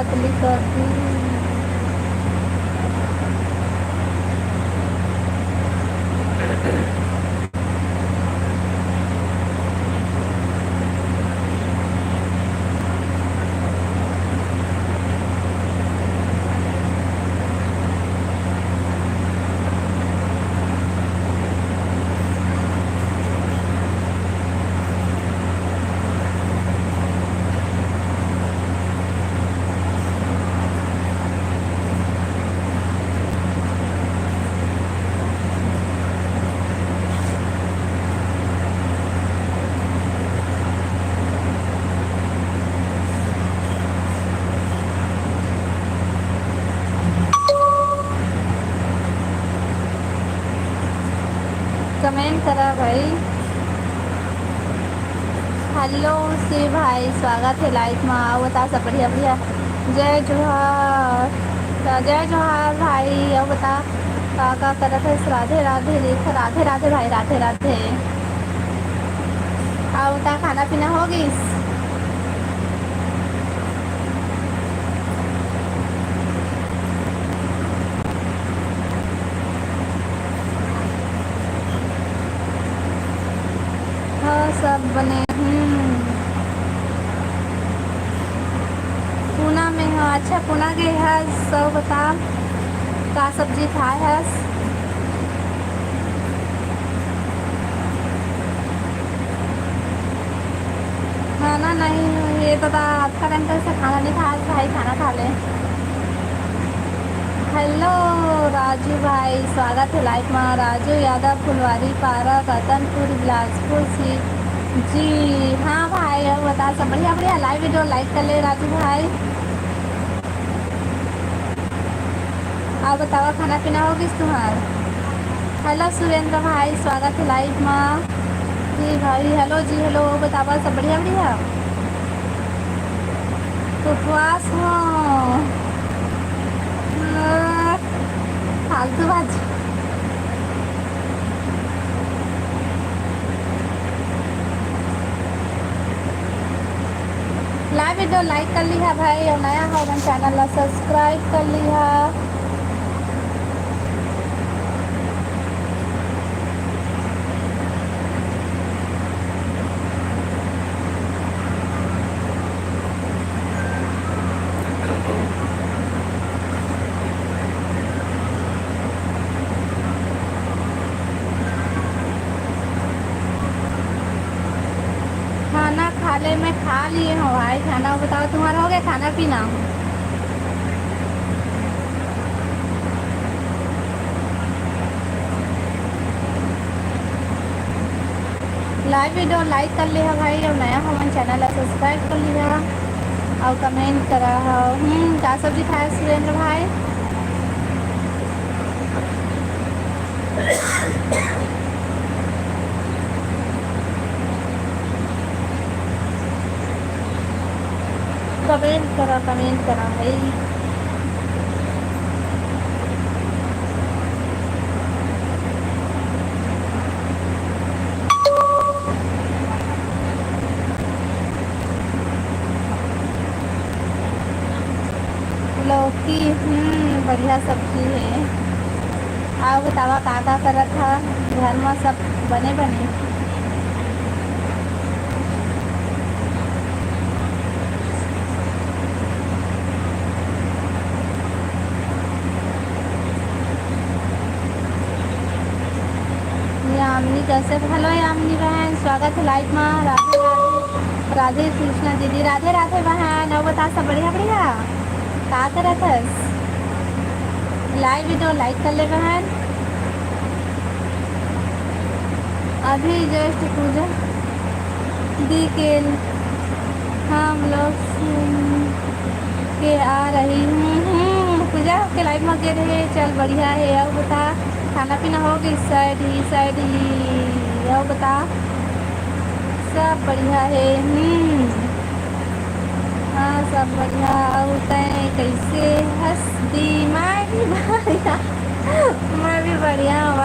पतली कर दी। कमेंट करा भाई। हेलो शिव भाई, स्वागत है लाइफ में। आओ बता सब बढ़िया बढ़िया। जय जोहार। जय जोहार भाई। आओ बता का करत है। राधे राधे देख। राधे राधे भाई, राधे राधे। आओ बता खाना पीना हो गई। हाँ सब बने। पूना में हो? अच्छा पूना गए है। सब बता का सब्जी खाए है। खाना नहीं, ये तो आपका टाइम तो से खाना नहीं खाया भाई, खाना खा ले। हेलो राजू भाई, स्वागत है लाइफ में। राजू यादव, फुलवारी पार्क, रतनपुर, बिलासपुर सी। जी हाँ भाई, और बता सब बढ़िया बढ़िया। लाइव वीडियो लाइक कर ले राजू भाई। आप बताओ खाना पीना हो किस तुम्हार? हेलो सुरेंद्र भाई, स्वागत है लाइव में। जी भाई हेलो जी हेलो। बताओ सब बढ़िया बढ़िया। उपवास हो? फालतू बात। लाइव वीडियो लाइक कर लिया भाई, और नया हो चैनल ला सब्सक्राइब कर लिया। खाना खा ले, मैं खा लिए हूँ भाई खाना। बताओ तुम्हारा हो गया खाना पीना? लाइव वीडियो लाइक कर लिया भाई, और नया हो चैनल सब्सक्राइब कर लिया, और कमेंट करा। क्या सब्जी खाया सुरेंद्र भाई? कमेंट करा भाई। लौकी बढ़िया सब्जी है। आओ बतावा का करत था घर में? सब बने बने। यामिनी कैसे? हेलो यामिनी बहन, स्वागत है लाइव में। राधे राधे। राधे कृष्णा दीदी, राधे राधे बहन। और बता सब बढ़िया बढ़िया। का करत है? लाइव वीडियो लाइक कर ले बहन। अभी जस्ट पूजा दी के हम लोग के आ रही हूँ। पूजा के लाइव में के रहे। चल बढ़िया है। अब बता खाना पीना हो गई? साइड ही। अब बता सब बढ़िया है। हाँ सब बढ़िया। और तय कैसे हंस दी? मैं भी बढ़िया। मैं भी बढ़िया हूँ।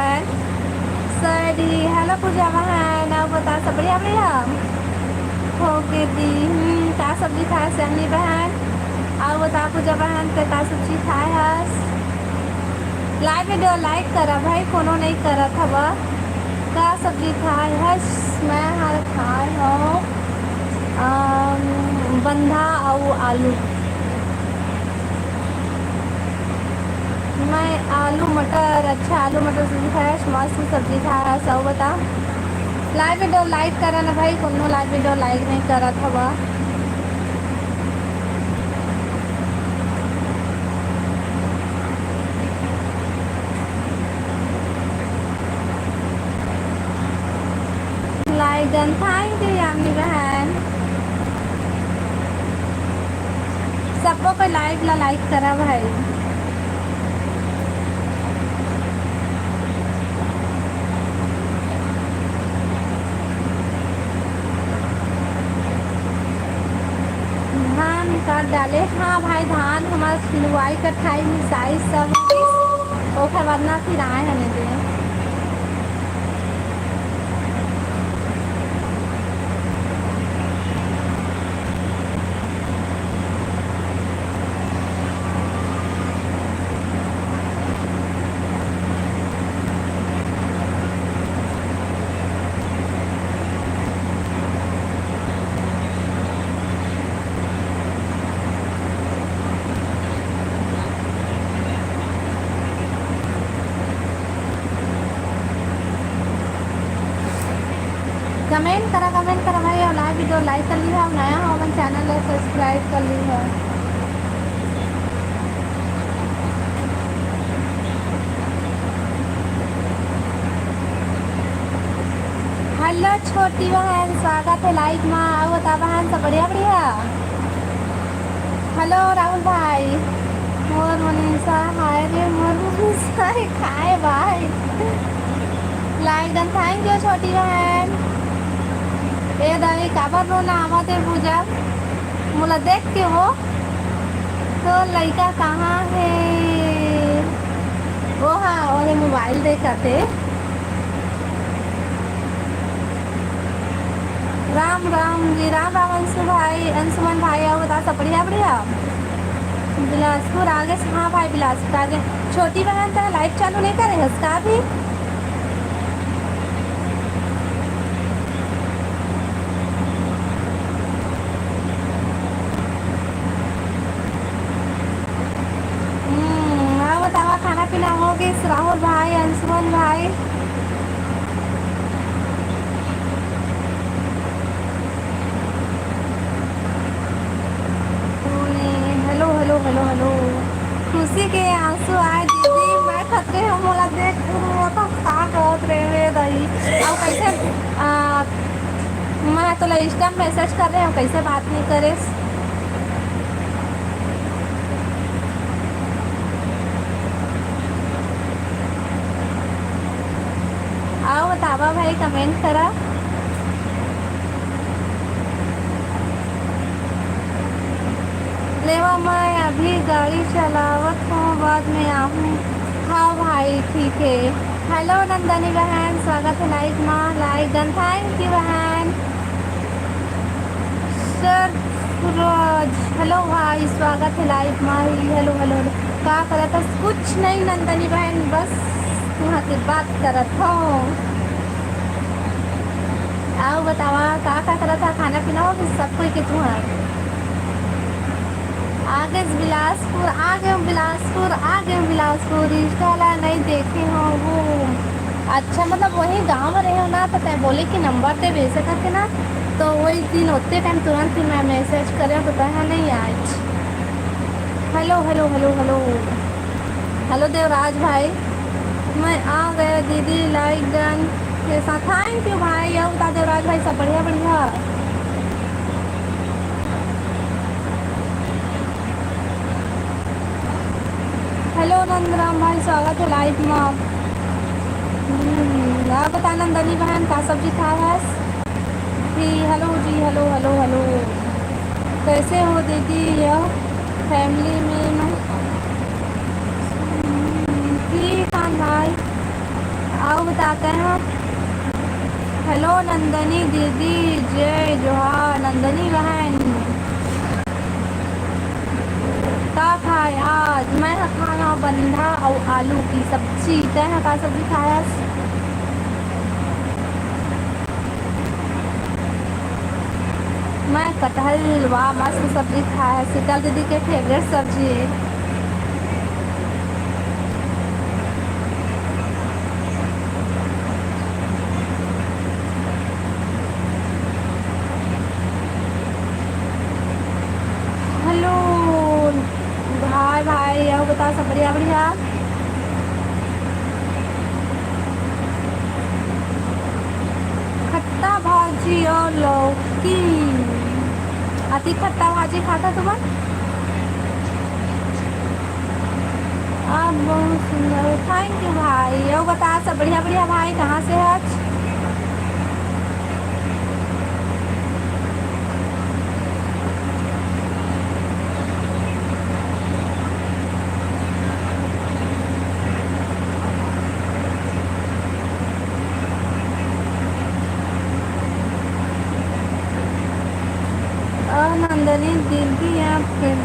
साइड ही। हेलो पूजा बहन, अब बता सब बढ़िया बढ़िया हो गई दी। क्या सब्जी खाया सहनी बहन? आओ बता पूजा बहन के का सब्जी खाए हस। लाइव वीडियो लाइक करा भाई, कोनो नहीं करा था बा का सब्जी खाए हस। मैं हर खाए हूँ बंधा और आलू। मैं आलू मटर, अच्छा आलू मटर सब्जी खाया, मस्त सब्जी खाया। सब बता लाइव वीडियो लाइक करा ना भाई, कोनो लाइव वीडियो लाइक नहीं करा था बा। Like done, thank U Yamini बहन। सबको कोई लाइक करा भाई। धान काट डाले, हाँ भाई धान हमारा सिलवाई कटाई मिसाई सब ओखर बाद ना फिर आए हने दे। कमेंट करा भाई, और लाइव वीडियो लाइक कर ली है, और नया हो अपन चैनल है सब्सक्राइब कर ली है। हेलो छोटी बहन, स्वागत है लाइक में। आओ बता बहन सब बढ़िया बढ़िया। हेलो राहुल भाई, मोर मनीषा हाय रे, मोर मनीषा खाए भाई। लाइक डन, थैंक यू छोटी बहन। ए दही काबर रो ना आवत है पूजा, मोला देख के हो तो लड़का कहाँ है। ओ हाँ, और मोबाइल देखते। राम राम जी, राम राम अंशु भाई, अंशुमन भाई। आओ बता सब बढ़िया बढ़िया। बिलासपुर आगे से, हाँ भाई बिलासपुर आगे। छोटी बहन तेरा लाइव चालू नहीं करे हंसका भी। हाँ बतावा खाना पीना हो गया राहुल भाई, अंशुमन भाई। Hello hello hello hello. खुशी के आंसू आए दीदी, मैं खतरे हूँ मोला देख तो साफ होत रहे दही। अब कैसे मैं तो इंस्टा में मैसेज कर रहे हूँ, कैसे बात नहीं करे। आओ बतावा भाई, कमेंट करा। लेवा मैं अभी गाड़ी चलावत हूँ, बाद में आऊँ। हाँ भाई ठीक है। हेलो नंदनी बहन, स्वागत है लाइक माँ, लाइक डन, थैंक यू बहन। सर रोज हेलो भाई, स्वागत है लाइक माँ। Hello hello hello. क्या करा था? कुछ नहीं नंदनी बहन, बस तुहाँ से बात करत हूँ। आओ बतावा का करा था, खाना पीना हो कि सब कोई के तुहाँ आगे बिलासपुर बिलासपुर इंस्टा वाला नहीं देखे हो वो। अच्छा मतलब वही गांव में रहे हो ना, तो तय बोले कि नंबर ते भेज करके ना, तो वही दिन होते टाइम तुरंत ही मैं मैसेज करे तो कहा नहीं आज। Hello hello hello hello hello Devraj भाई, मैं आ गया दीदी, लाइक डन के साथ, थैंक यू भाई। अब बता देवराज भाई सब बढ़िया बढ़िया। हेलो नंदराम भाई, स्वागत है लाइव में। आप बता नंदनी बहन का सब्जी खाया है जी। हेलो जी, हेलो हेलो हेलो। कैसे हो दीदी, यह फैमिली में ठीक है भाई। आओ बताते हैं। हेलो नंदनी दीदी, जय जोहार नंदनी बहन। का खाए आज मैं खाना बंधा और आलू की सब्जी। तय का सब्जी खाया? मैं कटहल। वाह मस्त सब्जी खाया। शीतल दीदी के फेवरेट सब्जी है। हेलो भाई भाई यह बता सब बढ़िया बढ़िया। खट्टा भाजी और लौकी। अति खट्टा भाजी खाता तुम्हें? आप बहुत सुंदर। थैंक यू भाई। यह बता सब बढ़िया बढ़िया भाई। कहाँ से है आज? नंदनी दीदी आप फिर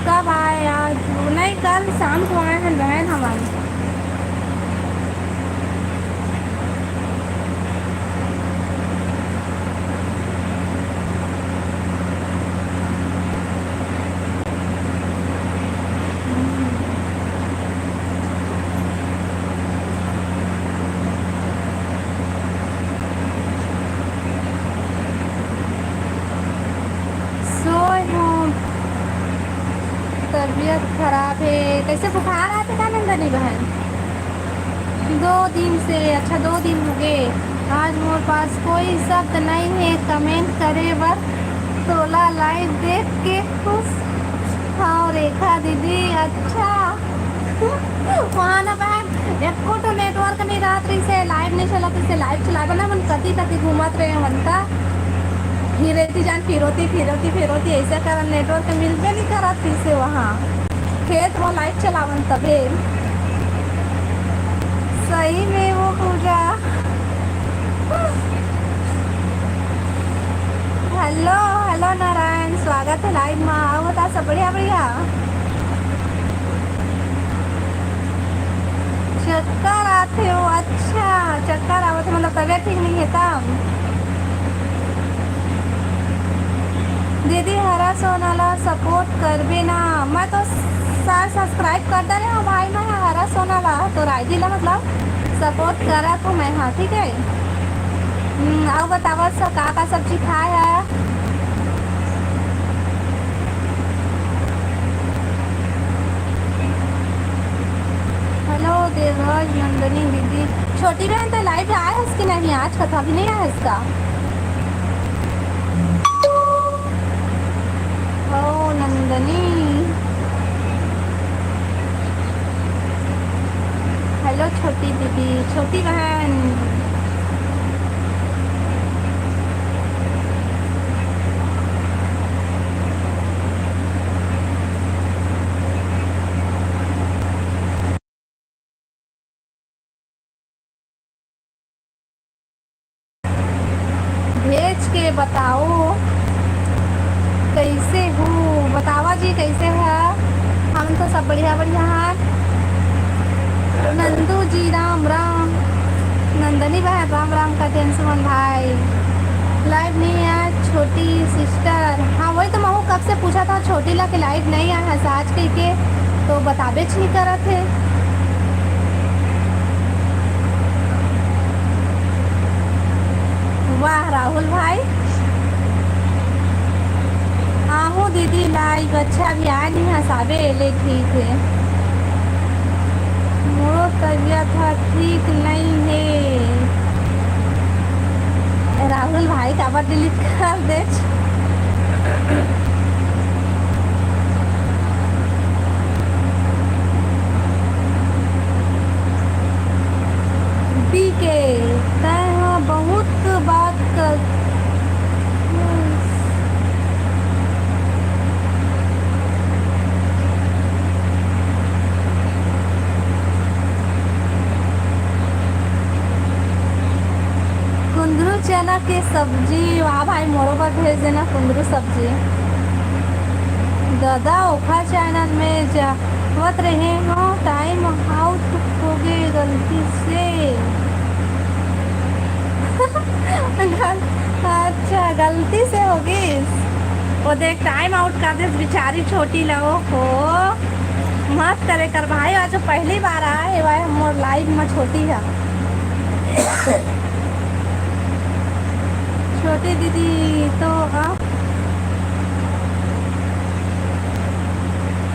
कब आए? आज नहीं कल शाम को आए हैं बहन हमारी। सोए हूँ। तबीयत खराब है। कैसे बुखार आते था नंदनी बहन? 2 दिन से। अच्छा 2 दिन हो गए। आज मोर पास कोई शब्द नहीं है कमेंट करे बर। 16 लाइव देख के खुश। हाँ रेखा दीदी अच्छा। वहाँ ना बहन एको तो नेटवर्क नहीं रात्रि से लाइव नहीं चला से लाइव चलावे ना मन कति कति घूमत रहे मनता फिरती जान फिरोती ऐसा कारण नेटवर्क मिलबे नहीं करा फिर से वहाँ खेत वो लाइव चलावन तबे। सही में वो पूजा। हेलो हेलो नारायण स्वागत है लाइव में। आओ बता सब बढ़िया बढ़िया। चक्कर आते हो? अच्छा चक्कर आवत मतलब तबीयत ठीक नहीं है तब। दीदी हरा सोनाला सपोर्ट करबे ना। मैं तो सर सब्सक्राइब कर दे रहे हो भाई। मैं हरा सोनाला तो राइडी ला मतलब सपोर्ट करा तो मैं। हाँ ठीक है। आओ बतावा का सब्जी खाया है? हेलो देवराज नंदनी दीदी। छोटी बहन तो लाइव आया है इसकी नहीं? आज कथा भी नहीं आया इसका। ओ नंदनी। हेलो छोटी दीदी छोटी बहन। भेज के बताओ कैसे हूँ। बतावा जी कैसे है? हम तो सब बढ़िया बढ़िया हैं। नंदू जी राम राम। नंदनी बहन राम राम का टेंशन भाई। लाइव नहीं है छोटी सिस्टर। हाँ वही तो मैं कब से पूछा था छोटी ला के लाइव नहीं आया है आज के तो बताबे नहीं करा थे। वाह राहुल भाई। आहू दीदी लाइव अच्छा भी आया नहीं हसाबे ले ठीक है। मोरो तबीयत ठीक नहीं है। राहुल भाई का बार डिलीट कर दे। के तय बहुत बात कर। कुंदरू चना की सब्जी। वाह भाई मोरो पर भेज देना कुंदरू सब्जी। दादा ओखा चैनल में जावत रहे हो, टाइम आउट हो गए गलती से। अच्छा गलती से होगी। वो देख टाइम आउट कर दे बेचारी छोटी लगो हो। मत करे कर भाई, आज जो पहली बार आए भाई मोर लाइफ में छोटी है। छोटी दीदी तो आप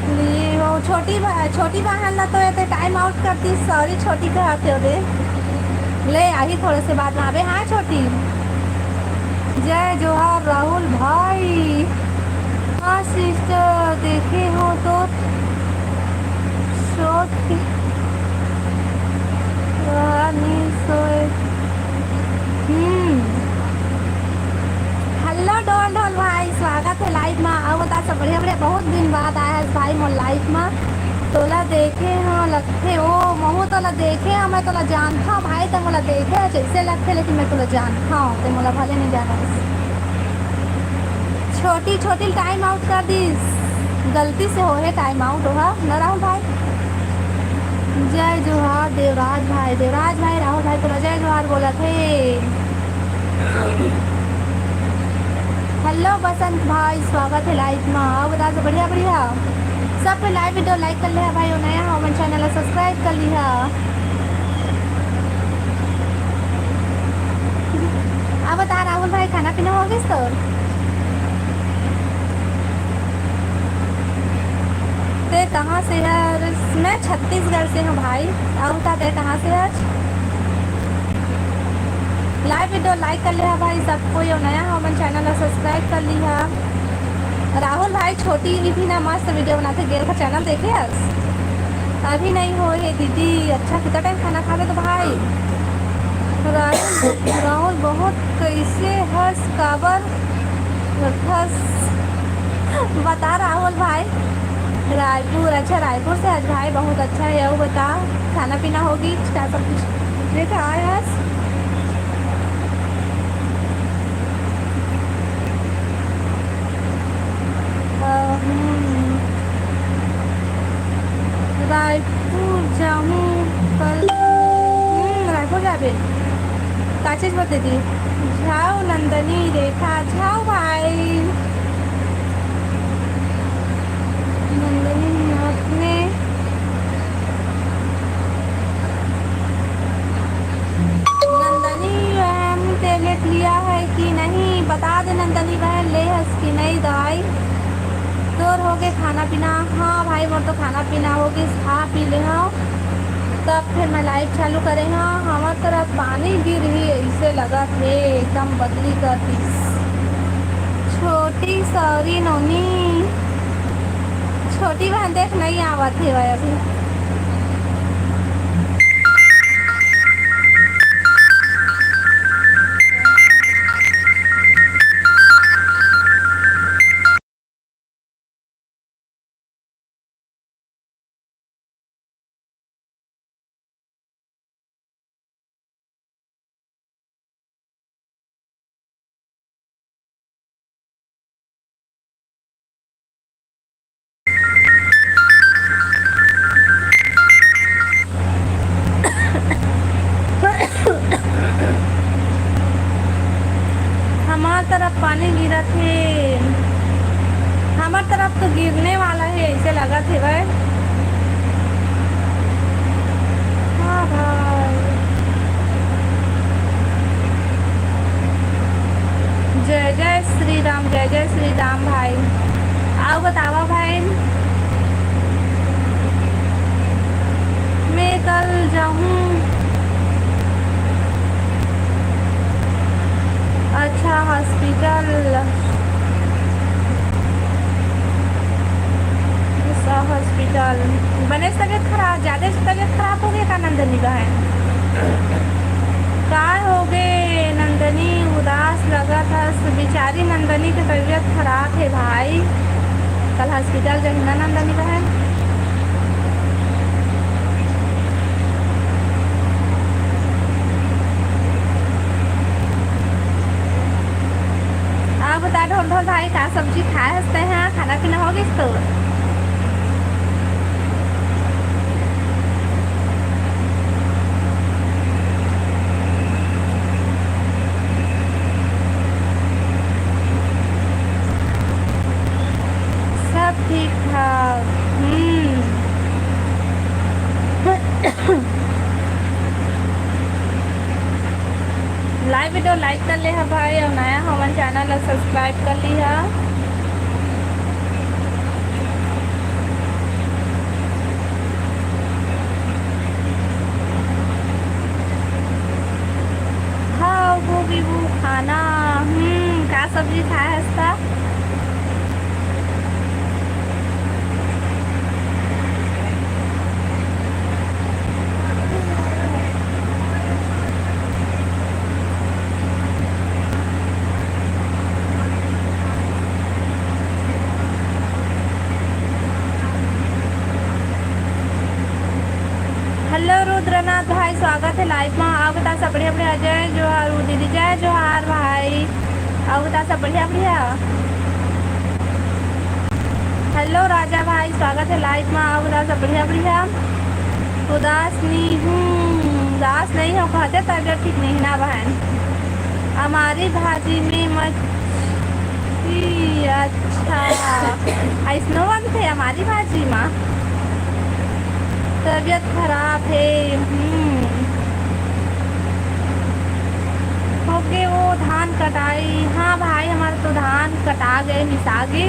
लिए हो। छोटी बहन ना तो ये टाइम आउट करती, सॉरी छोटी कहते हो रे। ले आई थोड़े से बाद में आवे। हाँ छोटी। जय जोहार राहुल भाई। हाँ सिस्टर देखे हो तो शॉर्ट सोए। हेलो डोल डोल भाई, स्वागत है लाइव में। आओ बता सब बढ़िया बढ़िया, बहुत दिन बाद आया है भाई मोर लाइव में। तोला देखे हाँ लगते ओ महू, तोला देखे हाँ मैं तोला जानता हूँ भाई। तो मोला देखे जैसे लगते, लेकिन मैं तोला जानता हूँ तो मोला भले नहीं जाना। छोटी छोटी टाइम आउट कर दी, गलती से हो है टाइम आउट होगा न राहुल भाई। जय जोहार देवराज भाई। देवराज भाई राहुल भाई तोला जय जोहार बोला थे। हेलो बसंत भाई, स्वागत है लाइव में। आओ बता सब बढ़िया बढ़िया। सब पे लाइव वीडियो लाइक कर लिया भाई, नया हो मन चैनल सब्सक्राइब कर लिया। अब बता राहुल भाई खाना पीना हो गया तो? ते कहाँ से है? मैं छत्तीसगढ़ से हूँ भाई। अब बता दे कहाँ से आज लाइव वीडियो लाइक कर लिया भाई सबको, ये नया हो मन चैनल सब्सक्राइब कर लिया। राहुल भाई छोटी भी ना मस्त वीडियो बनाते, गेर का चैनल देखे आज। अभी नहीं हो ये दीदी। अच्छा कितना टाइम खाना खा रहे तो भाई? राहुल बहुत कैसे हंस काबर हंस बता राहुल भाई। रायपुर। अच्छा रायपुर से आज भाई, बहुत अच्छा है। वो बता खाना पीना होगी क्या सब कुछ देखा आया? रायपुर जाऊँ कल। रायपुर जाबे का चीज़ बता दी? झाओ नंदनी रेखा झाओ भाई। नंदनी आपने नंदनी बहन टेबलेट लिया है कि नहीं बता दे। नंदनी बहन ले हस कि नहीं दवाई? तोर हो गए खाना पीना? हाँ भाई मोर तो खाना पीना हो गई, खा पी ले हाँ तब फिर मैं लाइव चालू करे। हाँ हमार तरफ पानी गिर रही ऐसे लगा थे एकदम बदली कर दी। छोटी सॉरी नोनी। छोटी बहन देख नहीं आवत है भाई अभी। हमार तरफ पानी गिरा थे, हमार तरफ तो गिरने वाला है ऐसे लगा थे भाई। हाँ भाई जय जय श्री राम, जय जय श्री राम भाई। आओ बतावा भाई। मैं कल जाऊँ। अच्छा हॉस्पिटल हॉस्पिटल बने तबियत खराब, ज़्यादा तबियत खराब हो गई का नंदनी बहन? का हो गए नंदनी? उदास लगा था बेचारी नंदनी की तबीयत खराब है भाई। कल हॉस्पिटल जाए ना नंदनी बहन। आप बता दो संतोष भाई का सब्जी खाए हंसते हैं, खाना पीना हो गई तो? सब ठीक ठाक। लाइव वीडियो लाइक कर ले है भाई, और नया हमारे चैनल सब्सक्राइब कर ली है। हाँ वो खाना का सब्जी खाया हंसता? हेलो रुद्रनाथ भाई, स्वागत है लाइव में। आओ बता सब बढ़िया बढ़िया। जय जोहार दीदी, जय जोहार भाई। आओ बता सब बढ़िया बढ़िया। हेलो राजा भाई, स्वागत है लाइव में। आओ बता सब बढ़िया बढ़िया। उदास नहीं हूँ, उदास नहीं हो कहते, तबियत ठीक नहीं ना बहन? हमारी भाजी में मच्छी, अच्छा ऐसनो बनते हमारी भाजी में? तबीयत खराब है। ओके, वो धान कटाई? हाँ भाई, हमारे तो धान कटा गए मिसागे।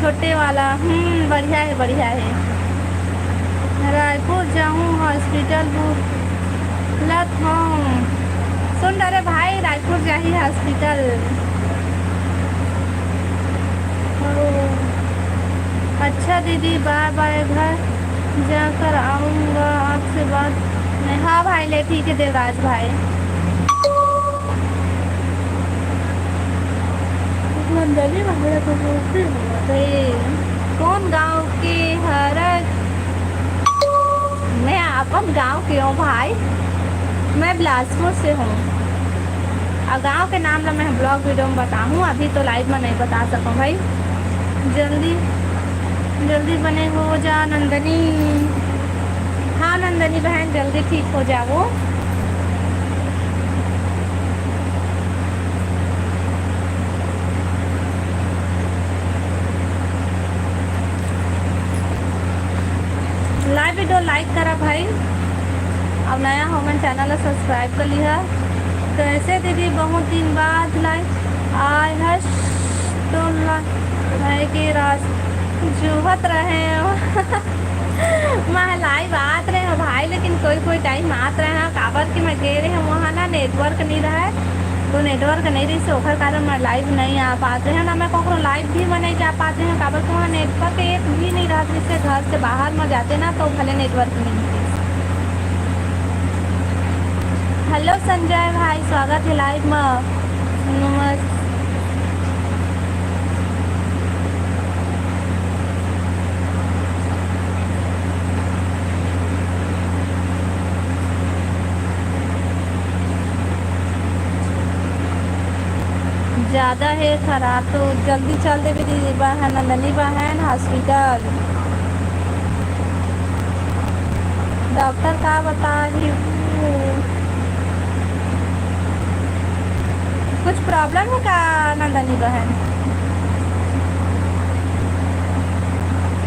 छोटे वाला बढ़िया है बढ़िया है। रायपुर जाऊँ हॉस्पिटल बुलत हूँ। सुन रहे भाई, रायपुर जाही हॉस्पिटल। अच्छा दीदी, बाय बाय, घर जाकर आऊँगा आपसे बात नहीं। हाँ भाई ले, ठीक है देवराज भाई। मंडली तो बोलते कौन गांव के हर? मैं अपन गांव के हूँ भाई, मैं बिलासपुर से हूँ। और गांव के नाम ला मैं ब्लॉग वीडियो में बताऊँ, अभी तो लाइव में नहीं बता सकूँ भाई। जल्दी जल्दी बने हो जा नंदनी। हाँ नंदनी बहन, जल्दी ठीक हो जाओ। लाइव वीडियो लाइक करा भाई, अब नया हो मन चैनल सब्सक्राइब कर लिया। कैसे दीदी, बहुत दिन बाद लाइव आए हस तो के रास जुहत रहे हो। मैं लाइव आत रहे हो भाई, लेकिन कोई टाइम आत रहे हैं काबर कि मैं गए रहे हैं वहाँ ना नेटवर्क नहीं रहा है, तो नेटवर्क नहीं रही से ओखर कारण मैं लाइव नहीं आ पाते हैं ना। मैं कखो लाइव भी मैं नहीं जा पाते हैं काबर कि वहाँ नेटवर्क एक भी नहीं रहा, जिससे घर से बाहर में जाते ना तो भले नेटवर्क नहीं मिलती। हेलो संजय भाई, स्वागत है लाइव में। नमस्ते। ज़्यादा है खराब तो जल्दी चल दे दीदी बहन, नंदनी बहन हॉस्पिटल। डॉक्टर का बता रही कुछ प्रॉब्लम है का नंदनी बहन?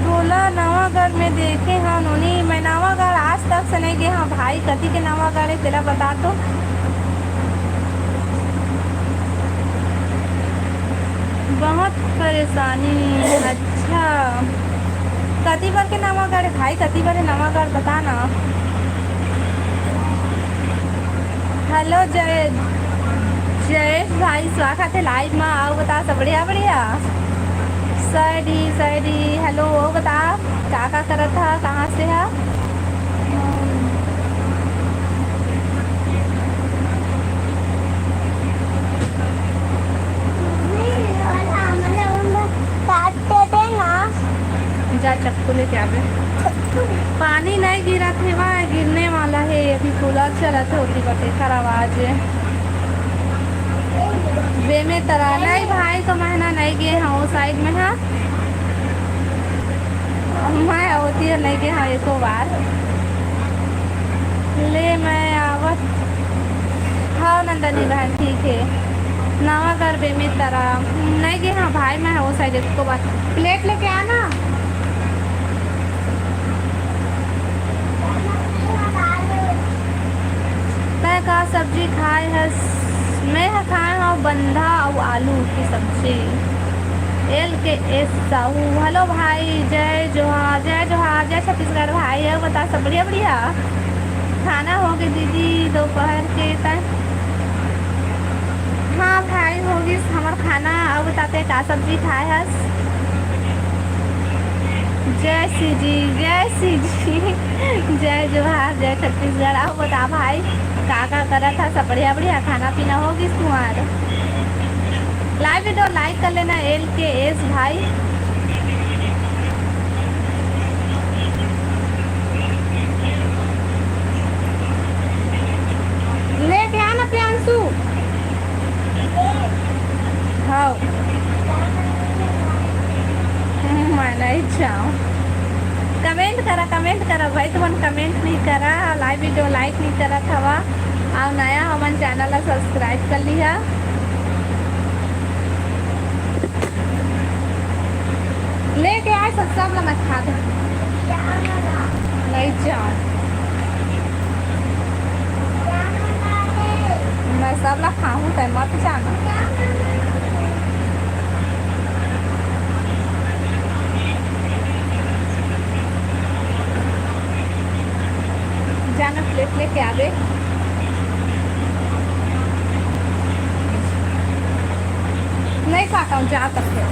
बोला नवागढ़ में देखे हाँ नोनी, मैं नवागढ़ आज तक से नहीं गए। हाँ भाई, कति के नवागढ़ है तेरा बता तो। बहुत परेशानी। अच्छा, कति बार के नवागढ़ भाई, कति बार नवागढ़ बताना। हेलो जयेश भाई, स्वागत है लाइव में। आओ बता सब बढ़िया बढ़िया। सैडी हेलो, बता का करत था, कहाँ से है? जा चक्कू लेके आवे। पानी नहीं गिरा थे वहाँ, गिरने वाला है। अभी कूलर चला थे होती बटे खर आवाज बे में तरा नहीं भाई तो महीना नहीं गए हाँ वो साइड में। हाँ मैं होती है नहीं गए हाँ एको बार ले मैं आवत। हाँ नंदनी बहन ठीक है। नवा घर बे में तरा नहीं गए हाँ भाई मैं वो साइड एको बार। प्लेट लेके आना। मैं का सब्जी खाए है। मैं खाए हूँ बंधा और आलू की सब्जी। एल के एस साहू हेलो भाई जय जोहार जय जोहार जय छत्तीसगढ़ भाई है बता सब बढ़िया बढ़िया। खाना हो गई दीदी दोपहर के टाइम। हाँ भाई होगी हमार खाना। अब बताते का सब्जी खाए हस। जय श्री जी जय श्री जी जय जोहार जय छत्तीसगढ़। अब बता भाई का करा था सब बढ़िया बढ़िया खाना पीना होगी तुम्हारा। लाइव वीडियो लाइक कर लेना एल के एस भाई। लेके आना प्रियांशु। हाँ मैं नहीं चाहूँ। कमेंट करा भाई तुम कमेंट नहीं करा लाइव वीडियो लाइक नहीं करा था और नया हमारे चैनल सब्सक्राइब कर लिया। लेके आए सब मैं खा दे नहीं जाऊँ। मैं सब ला खाऊँ तो मत जाना। जाना प्लेट लेके आवे। नहीं खाता हूँ जा तक है।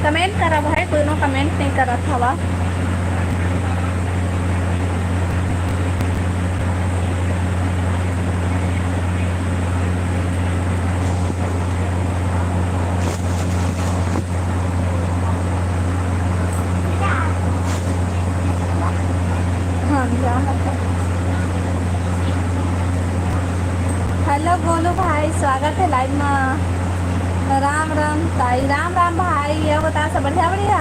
कमेंट करा भाई दोनों कमेंट नहीं करा था वा। हेलो गोलू भाई स्वागत है लाइव में। राम राम ताई राम राम भाई ये बता सब बढ़िया बढ़िया।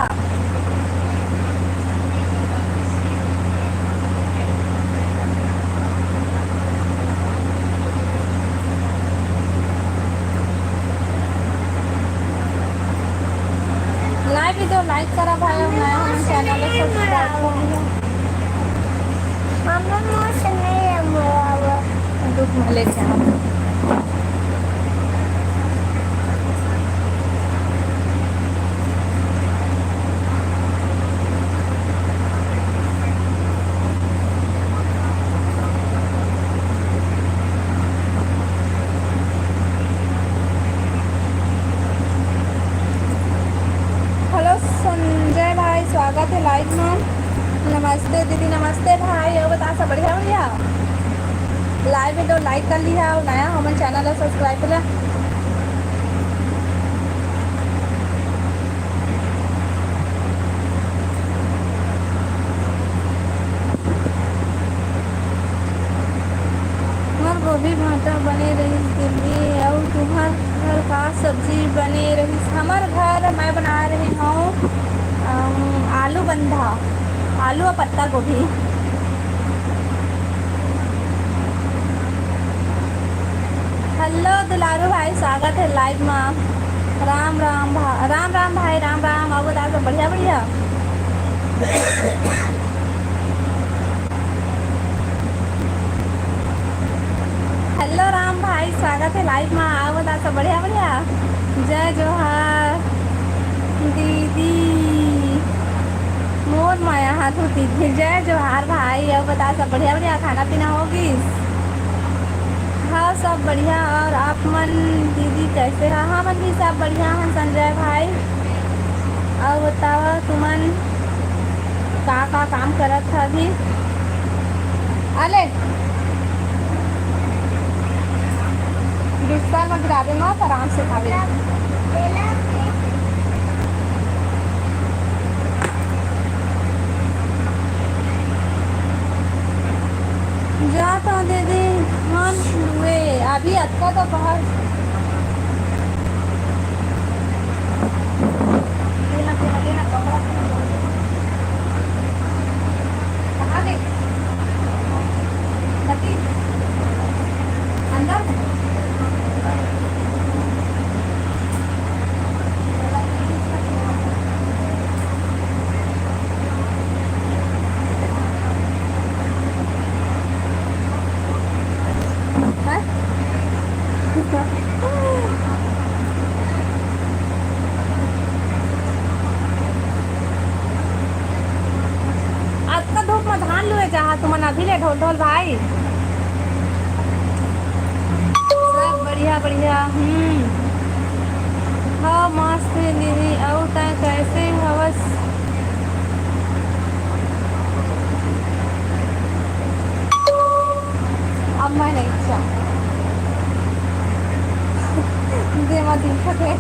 लाइव वीडियो लाइक करा भाई और नया हमारे चैनल को सब्सक्राइब कर लिया। मम्मा मुझे नहीं है मोरा दुख में लेके आओ। संजय भाई स्वागत है लाइव में। नमस्ते दीदी नमस्ते भाई और बता सब बढ़िया बढ़िया। लाइव वीडियो लाइक कर लिया और नया हमारे चैनल सब्सक्राइब कर लिया। हमार गोभी भाटा बने रही दिल्ली और तुम्हार घर का सब्जी बने रही। हमार घर मैं बना रही हूँ आलू बंधा आलू और पत्ता गोभी। हेलो दुलारू भाई स्वागत है लाइव में। राम राम भाई राम राम और बता सब बढ़िया बढ़िया। हेलो राम भाई स्वागत है लाइव में आओ बता सब बढ़िया बढ़िया। जय जोहार दीदी मोर माया हाथ होती थी। जय जोहार भाई अब बता सब बढ़िया बढ़िया खाना पीना होगी। हाँ सब बढ़िया और आप मन दीदी कैसे रहा। हाँ मन भी सब बढ़िया हैं संजय भाई। और बताओ तुमन का काम करत था अभी। अले गुस्सा में गिरा दे मत, आराम से खावे। जा तो दीदी हाँ हुए अभी अच्छा तो बाहर देना देना देना कपड़ा कहाँ गई लती अंदर आज का धूप में धान लुए जहाँ तुम अभी ले ढोल ढोल भाई सब बढ़िया बढ़िया हाँ मस्त है दीदी और तय कैसे हवस अब मैं नहीं इच्छा मुझे मत दिक्कत है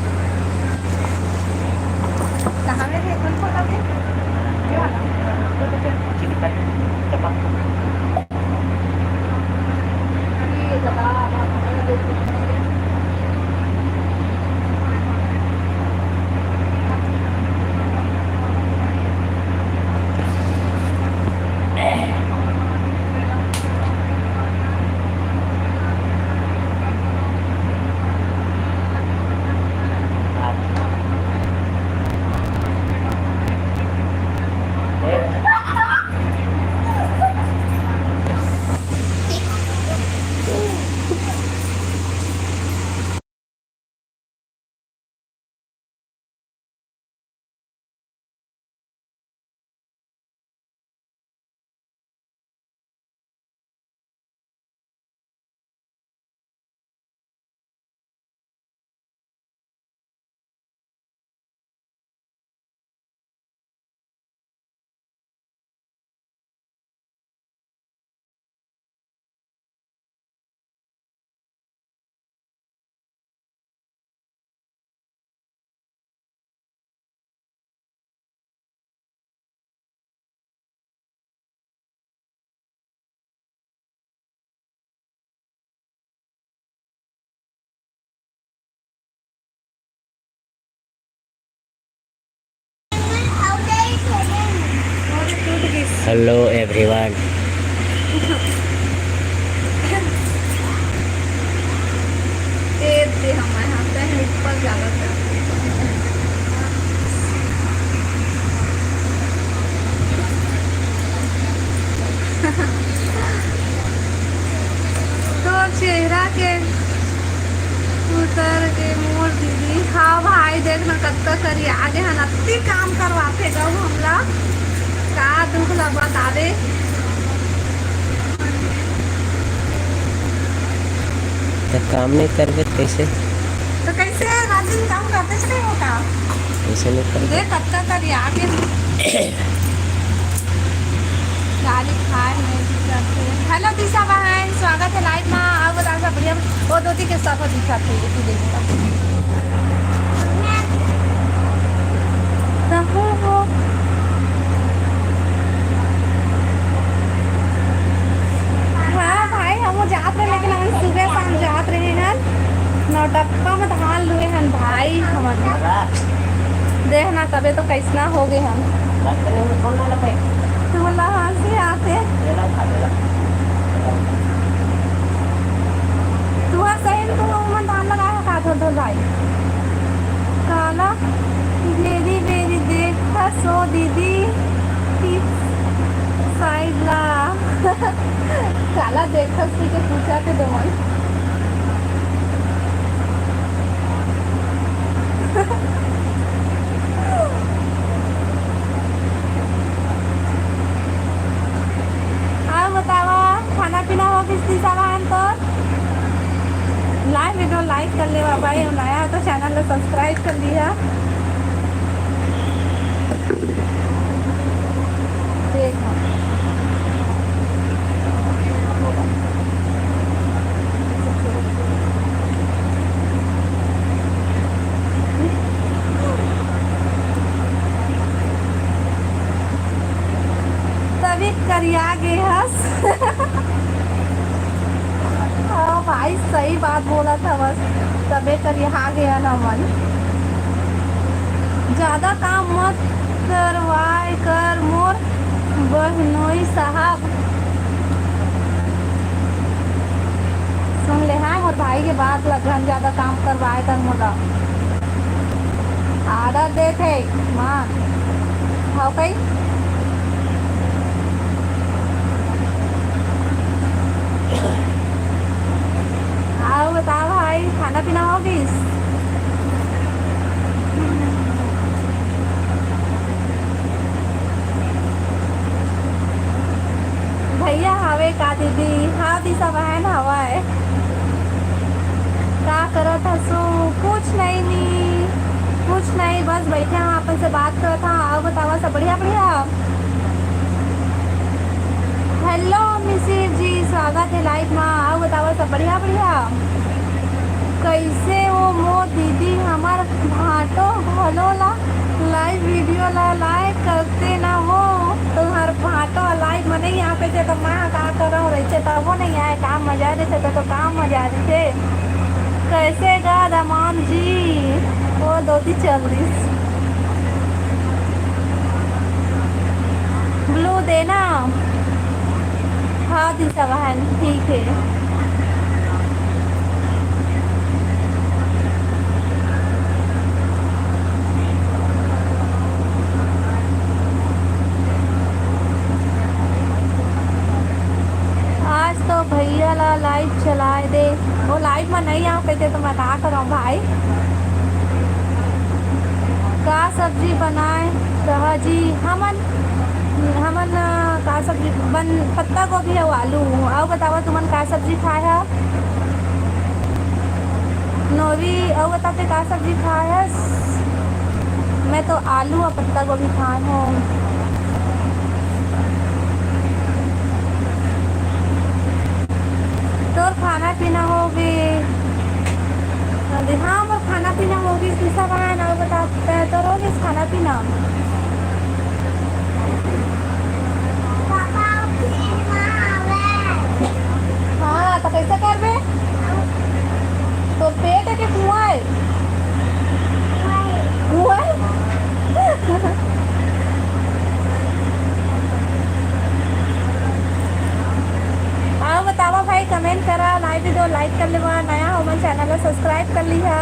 कहाँ में थे कौन फोटो थे ये वाला ये जगह हेलो एवरीवन दे हमारे यहाँ पे ऊपर ज़्यादा से तो चेहरा के उतर के मोर दीदी हाँ भाई देखना कत्ता करी आगे हम अति काम करवाते गो हमला का दुख ला बता दे तो काम नहीं करबे कैसे तो कैसे राजन काम करते नहीं होता कैसे नहीं करबे देख कत्ता करी आगे गाली खाए नहीं दिखाते हेलो दिशा बहन स्वागत है लाइव में अब राजा बढ़िया वो दोती के साथ दिखाते हैं तू देखता कहाँ हो हाँ भाई हम जात रहे लेकिन हम सुबह शाम जात रहे हैं नौटक्का में धान लुए हैं भाई हमारे देखना तबे तो कैसना हो गए हम हाँ से आते तू सही तो मन धान लगाया का धो भाई काला मेरी मेरी देखा सो दीदी साइड ला काला देखा सी के पूछा के दो मन बतावा खाना पीना हो किस सामान तो लाइव वीडियो लाइक कर ले भाई नया है तो चैनल को सब्सक्राइब कर लिया देखो बात बोला था बस तबे कर यहाँ गया ना मन। ज़्यादा काम मत करवाए कर मोर बहनोई साहब। सुन ले हाँ मोर भाई के बात लगन ज़्यादा काम करवाए कर मोला आर्डर दे थे माँ हाँ कहीं आओ बताओ भाई खाना पीना हो गई। भैया हवे का दीदी हाँ दी सब बहन हवा है का करो था सो कुछ नहीं कुछ नहीं बस बैठे हैं आपन से बात करो था। आओ बताओ सब बढ़िया बढ़िया। हेलो मिसिर जी स्वागत है लाइव में। आओ बताओ सब बढ़िया बढ़िया। कैसे हो मोर दीदी हमार भाटो भलो ला लाइव वीडियो ला लाइक करते ना हो तुम्हार भाटो लाइव में नहीं आते थे तो मैं का करो रहे तो वो नहीं आए काम मजा रहे थे तो काम मजा रहे थे। कैसे गा रमान जी वो दोती चल रही ब्लू देना हाँ दिशा बहन ठीक है। आज तो भैया ला लाइव चलाए दे वो लाइव में नहीं आ पाते तो मैं क्या करूँ भाई। का सब्जी बनाए कहा जी हमन हमन का सब्जी बन पत्ता गोभी और आलू। आओ बताओ तुमन का सब्जी खाए है नोरी और बताते का सब्जी खाए है। मैं तो आलू और पत्ता गोभी खाए हूँ। तो खाना पीना होगी हाँ और खाना पीना होगी किसा बनाए ना बताते तो रोगी खाना पीना। हाँ तो कैसे कर बे तो पेट है कि कुआं है कुआं है। आओ बतावा भाई कमेंट करा लाइव वीडियो लाइक कर लेवा नया हो मन चैनल को सब्सक्राइब कर लिहा।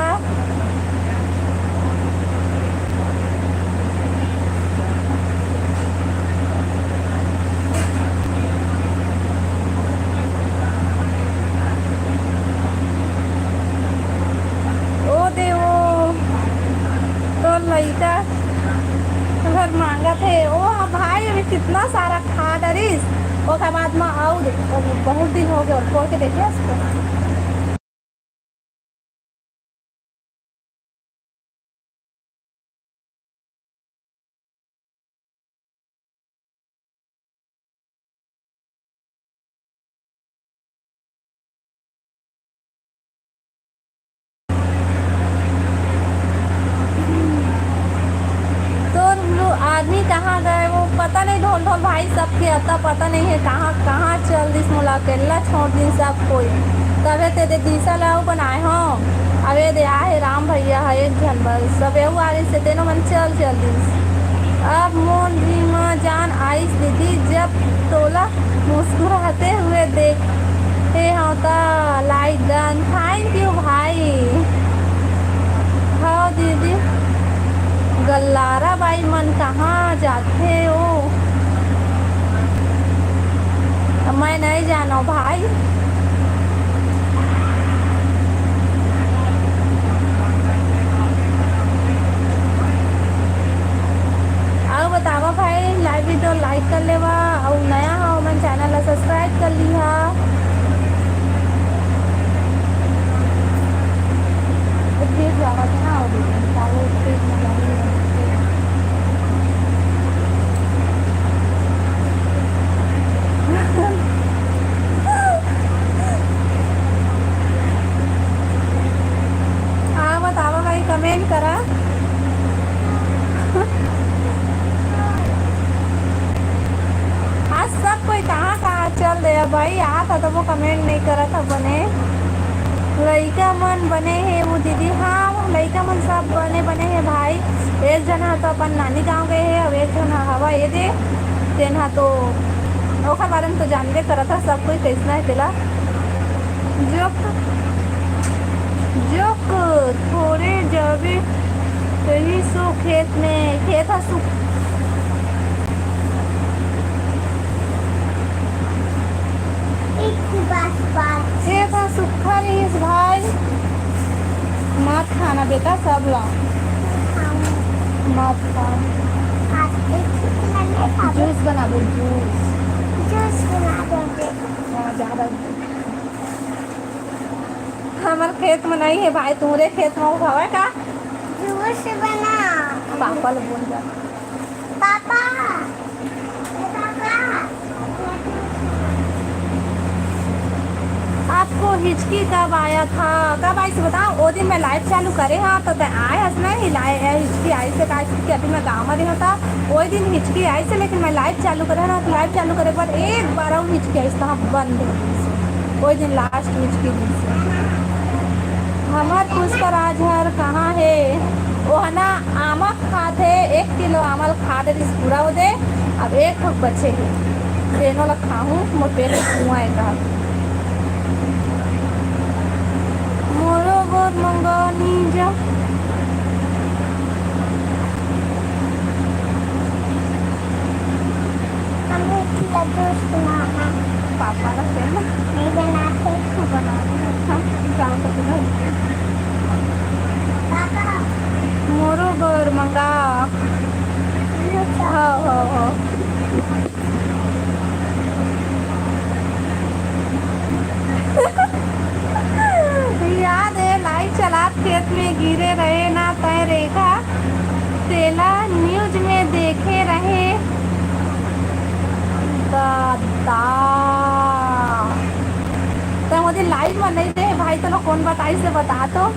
ओ देवो तो लइका घर मांगा थे ओ भाई अभी कितना सारा खा डरिस ओका बाद में आओ बहुत दिन हो गए और खोल के देखिए उसको। आदमी कहाँ गए वो पता नहीं ढोल ढोल भाई सबके अता पता नहीं है कहाँ कहाँ चल दिस मोला केला छोड़ दिन सब कोई तबे ते दे दिशा लाओ बनाए हो अबे दे आए राम भैया है एक जन बस सब एहू आ से तेनो मन चल चल दिस। अब मोन जी माँ जान आइस दीदी जब तोला मुस्कुराते हुए देखते होता लाइक गन थैंक यू भाई। हाँ दीदी गल्लारा बाई मन कहाँ जाते हो मैं नहीं जानो भाई। आओ बतावा भाई लाइव वीडियो लाइक कर लेवा और नया हो मन चैनल सब्सक्राइब कर लिहा। फिर जावा ना हो हाँ बतावा भाई कमेंट करा। आज सब कोई कहाँ कहाँ चल रहे भाई आ था तो वो कमेंट नहीं करा था बने लइका मन बने हे वो दीदी। हाँ लइका मन सब बने हैं भाई। एक जना तो अपन नानी गांव गए है, अब एक जना हवा ये दे तेना तो ओखर बारे में तो जानबे करत था सब कोई कैसना है तेला। जोक जोक थोड़े जबे कहीं सो खेत में खेत है सु खेत है सूखा रहीस भाई। मत खाना बेटा सब ला मत खा। जूस बना दो जूस हाँ, ज़्यादा हमारे खेत में नहीं है भाई, तुम्हारे खेत में उगावा का जूस बना। पापा लोग बोल जा पापा पापा आपको हिचकी कब आया था? कब आई से बताओ। वो दिन मैं लाइव चालू करे हाँ तो आए हंस नहीं हिचकी आई से का कि अभी मैं गाँव में रहा था वही दिन हिचकी आई से, लेकिन मैं लाइव चालू करे ना तो लाइव चालू करे पर एक बार वो हिचकी आई था बंद वही दिन लास्ट हिचकी दिन से। हमार पुष्कर राजहर कहाँ है? वो है ना आमक खाते 1 किलो आमल खा दे पूरा हो दे। अब एक बचे है ट्रेनों लग खाऊँ मोर पेट कुआं है कहा मोरो गोर मंगानी जा हमें खिला जूस बनाना। पापा ना कहना नहीं बनाते। बना हम गाँव का सुना पापा मोरो गोर मंगा हो याद है लाइट चला खेत में गिरे रहे ना तय रेखा तेला न्यूज में देखे रहे दादा तो मुझे लाइव में नहीं दे भाई चलो कौन बताई से बता तो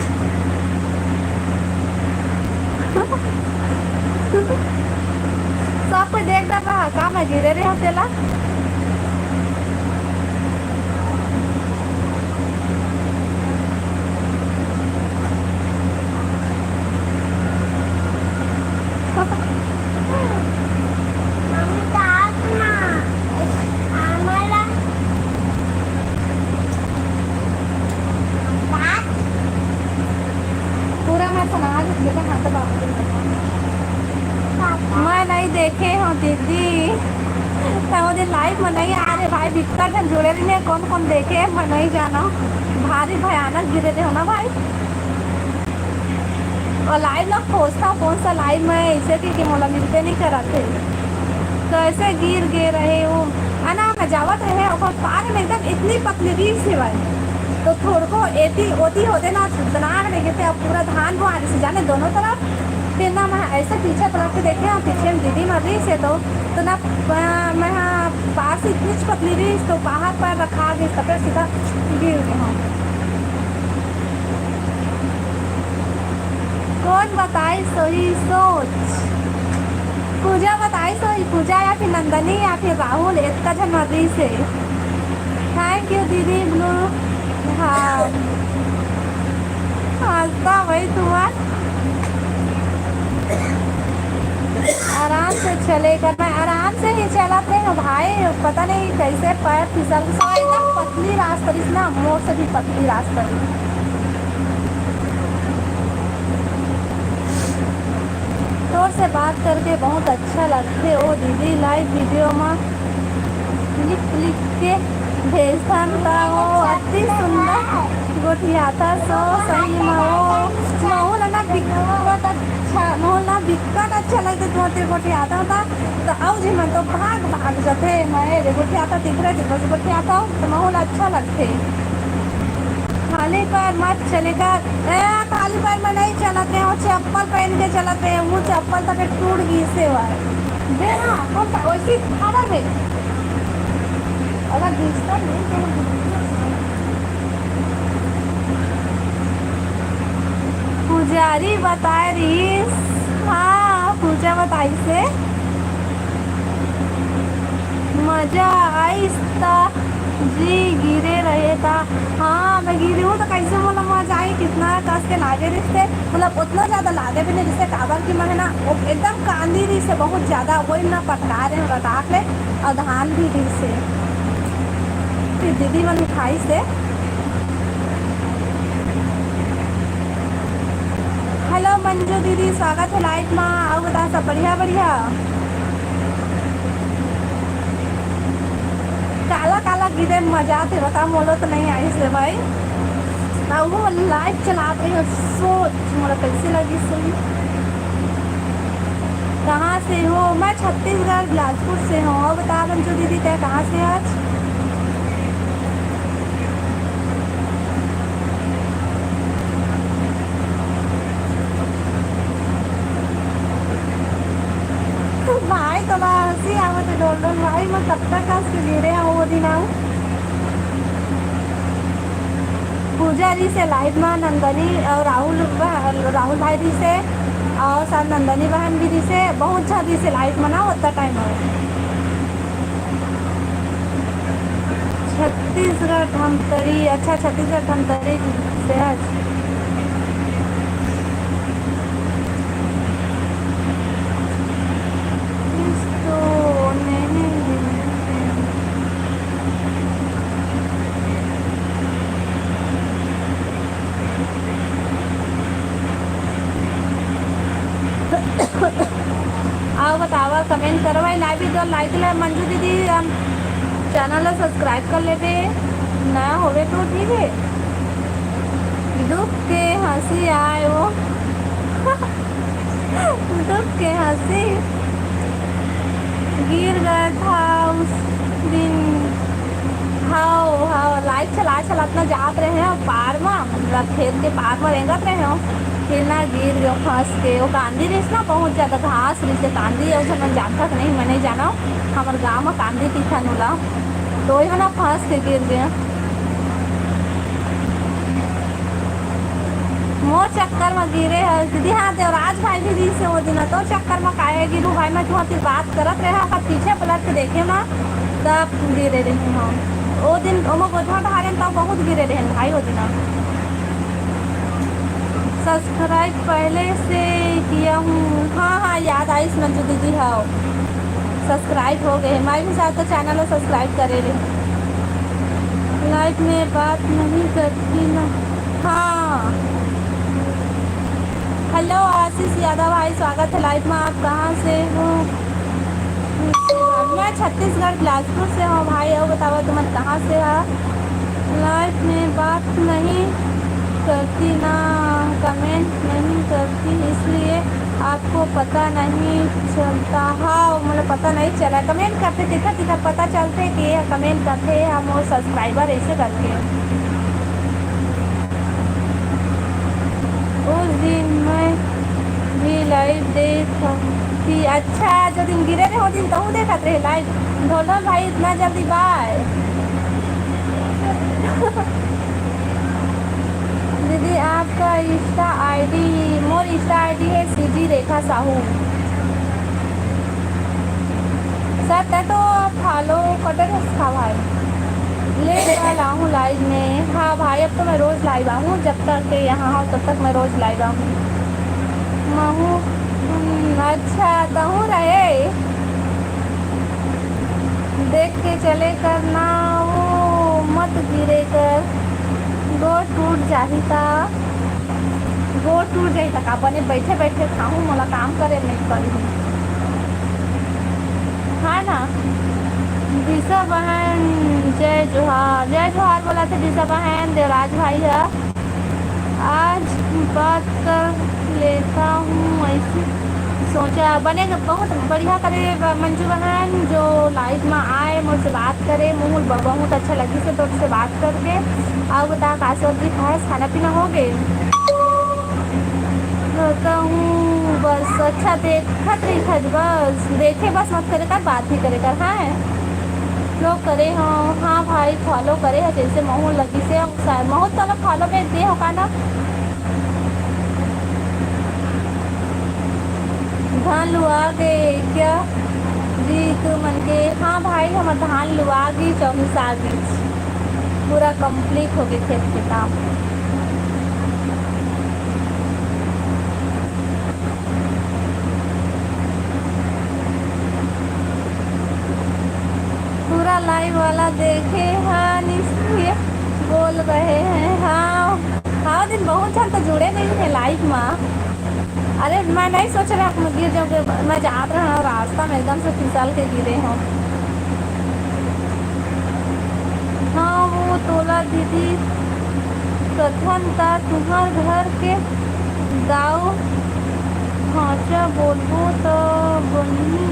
सब कोई देख रहा का मैं गिरे रहे हो तेला मम्मी दाद ना आमला दाद पूरा मैं सुना लेकिन हाँ तो बाप पापा मैं नहीं देखे हूँ दीदी तो मुझे लाइव में नहीं आ रहे भाई बिकट हम जुड़े रही हैं कौन कौन देखे मैं नहीं जाना भारी भयानक गिरे थे हो ना भाई। और लाइव लोग खोजता हूँ कौन सा लाइव में ऐसे कि मोला मिलते नहीं कराते कैसे गिर गे रहे हो है ना मैं जावत रहे और पार में एकदम इतनी पतली रील से भाई तो थोड़ को एती ओती होते ना दनाग नहीं थे अब पूरा धान वो आने से जाने दोनों तरफ फिर ना मैं ऐसे पीछे तरफ से देखे हाँ पीछे में दीदी मर रही से तो ना मैं हाँ पास इतनी पतली रही तो बाहर पर रखा गई सब सीधा गिर गया हाँ। कौन बताए सही सोच पूजा बताई सही पूजा या फिर नंदनी या फिर राहुल इतना जनवरी से थैंक यू दीदी ब्लू हाँ हंसता भाई तुम्हारा आराम से चलेगा मैं आराम से ही चलाते हैं भाई पता नहीं कैसे पैर फिसल एकदम पतली रास्ता ना मोर से भी पतली रास्ता तोर से बात करके बहुत अच्छा लगते ओ दीदी लाइव वीडियो में लिख के भेजता हो अति सुंदर गोठियाता सो सही में वो माहौल ना बिकट अच्छा माहौल ना बिकट अच्छा लगता तुम्हारे गोठियाता होता तो आओ जी मैं तो भाग जाते मैं गोठियाता दिख रहे थे बस गोठियाता हूँ तो माहौल अच्छा लगते खाली पैर मत चलेगा खाली पैर में नहीं चलाते हैं चप्पल पहन के चलाते हैं वो चप्पल तक टूट गई से वैसे खाना में अगर घिसता नहीं तो पुजारी बता रही हाँ पूजा बताई से मजा आई जी गिरे रहे था। हाँ मैं गिरी हूँ तो कैसे बोला वहाँ जाए कितना कस के लागे रिश्ते मतलब उतना ज़्यादा लागे भी नहीं रिश्ते काबर की मैं ना वो एकदम कांदी रही से बहुत ज़्यादा वही ना पटका रहे रटाक ले और धान भी रही से फिर दीदी मन मिठाई से। हेलो मंजू दीदी स्वागत है लाइट माँ और बता सब बढ़िया बढ़िया। काला काला गिरे मजा थे बता बोलो तो नहीं आई से भाई ना वो लाइव चला रही हो सोच मोला कैसे लगी सुन। कहाँ से हो? मैं छत्तीसगढ़ बिलासपुर से हूँ। और बता मंजू दीदी तय कहाँ से आज? भाई तो हंसी आवत है डोल डोल भाई मैं कब तक हंस के गिरे हूँ वो दिन आऊँ। पूजा जी से लाइव में नंदनी और राहुल भाई जी से और साथ नंदनी बहन भी जी से बहुत अच्छा जी से लाइव में ना उतना टाइम हो। छत्तीसगढ़ धमतरी अच्छा छत्तीसगढ़ धमतरी से आज तो नहीं आओ बतावा कमेंट करो भाई लाइव जो लाइक ले मंजू दीदी चैनल सब्सक्राइब कर लेते नया होवे तो ठीक है। दुख के हंसी आए वो दुख के हंसी गिर गया था उस दिन। हाँ हाँ लाइट चला चला इतना जात रहे हैं पार में मतलब खेत के पार में रेंगत रहे हो फिर ना गिर गयो फंस के वो कांदी रही ना बहुत ज़्यादा घास रही से कांदी है उसे मैं जानता था नहीं मैं नहीं जाना हमारे गाँव में कांदी थी नूला तो वही ना फंस के गिर गया। वो चक्कर में गिरे है दीदी। हाँ देवराज भाई भी दी से वो दिन तो चक्कर में काहे गिरू भाई मैं तुम्हारी बात करत रहे और पीछे पलट के देखे ना तब गिरे रही हम वो दिन गोधवा ढारे तब बहुत गिरे रहे भाई वो दिन। सब्सक्राइब पहले से किया हूँ। हाँ हाँ याद आई मंजू दीदी हाँ सब्सक्राइब हो गए हमारे भी साथ तो चैनल सब्सक्राइब करे रहे। लाइव में बात नहीं करती ना। हाँ हेलो आशीष यादव भाई स्वागत है लाइव में। आप कहाँ से हो? मैं छत्तीसगढ़ बिलासपुर से हूँ भाई। और बताओ तुम कहाँ से हो? लाइव में बात नहीं करती ना कमेंट नहीं करती इसलिए आपको पता नहीं चलता। हाँ मुझे पता नहीं चला कमेंट करते दिखा दिखा पता चलते कि कमेंट करते हम वो सब्सक्राइबर ऐसे करके। उस दिन मैं भी लाइव देखी। अच्छा जो दिन गिरे रहे हो दिन तो देखते रहे लाइव ढोल भाई इतना जल्दी बाय। दीदी आपका इंस्टा आईडी मोर इंस्टा आईडी है सीजी रेखा साहू सर तय तो फॉलो कटर था भाई ले कल आऊँ लाइव में। हाँ भाई अब तो मैं रोज़ लाइव आऊँ जब तक यहाँ हूँ तब तक मैं रोज़ लाइव आऊँ। महू अच्छा तहूँ रहे देख के चले करना वो मत गिरे कर गोड़ टूट जाही था गोड़ टूट जाही था का बने बैठे बैठे खाऊँ मोला काम करे नहीं पड़ी। हाँ ना दिशा बहन जय जोहार बोला थे दिशा बहन देवराज भाई है। आज बात कर लेता हूँ ऐसी सोचा बनेगा बहुत बढ़िया करे मंजू बहन जो लाइव में आए मुझसे बात करे मुझे बहुत अच्छा लगी से तो उससे बात करके और बता का सब्जी खाए खाना पीना हो गए कहता हूँ बस अच्छा देखत रही बस देखे बस मत करे कर बात ही करे कर। हाँ लोग करे हाँ भाई फॉलो करे है जैसे महू लगी से महू तो फॉलो पे दे होगा ना धान लुआ गए क्या जी तू मन के। हाँ भाई हमारे धान लुआ गई 24 आ गई पूरा कंप्लीट हो गया खेत के काम। पूरा लाइव वाला देखे हैं इसलिए बोल रहे हैं। हाँ हाँ दिन बहुत जन तो जुड़े नहीं थे लाइव में। अरे मैं नहीं सोच रहा आप गिर जाओगे, मैं जा रहा हूँ रास्ता में एकदम से फिसल के गिरे हूँ। हाँ वो तोला दीदी कथन था तुम्हार घर के गाँव ढांचा बोलबो तो बनी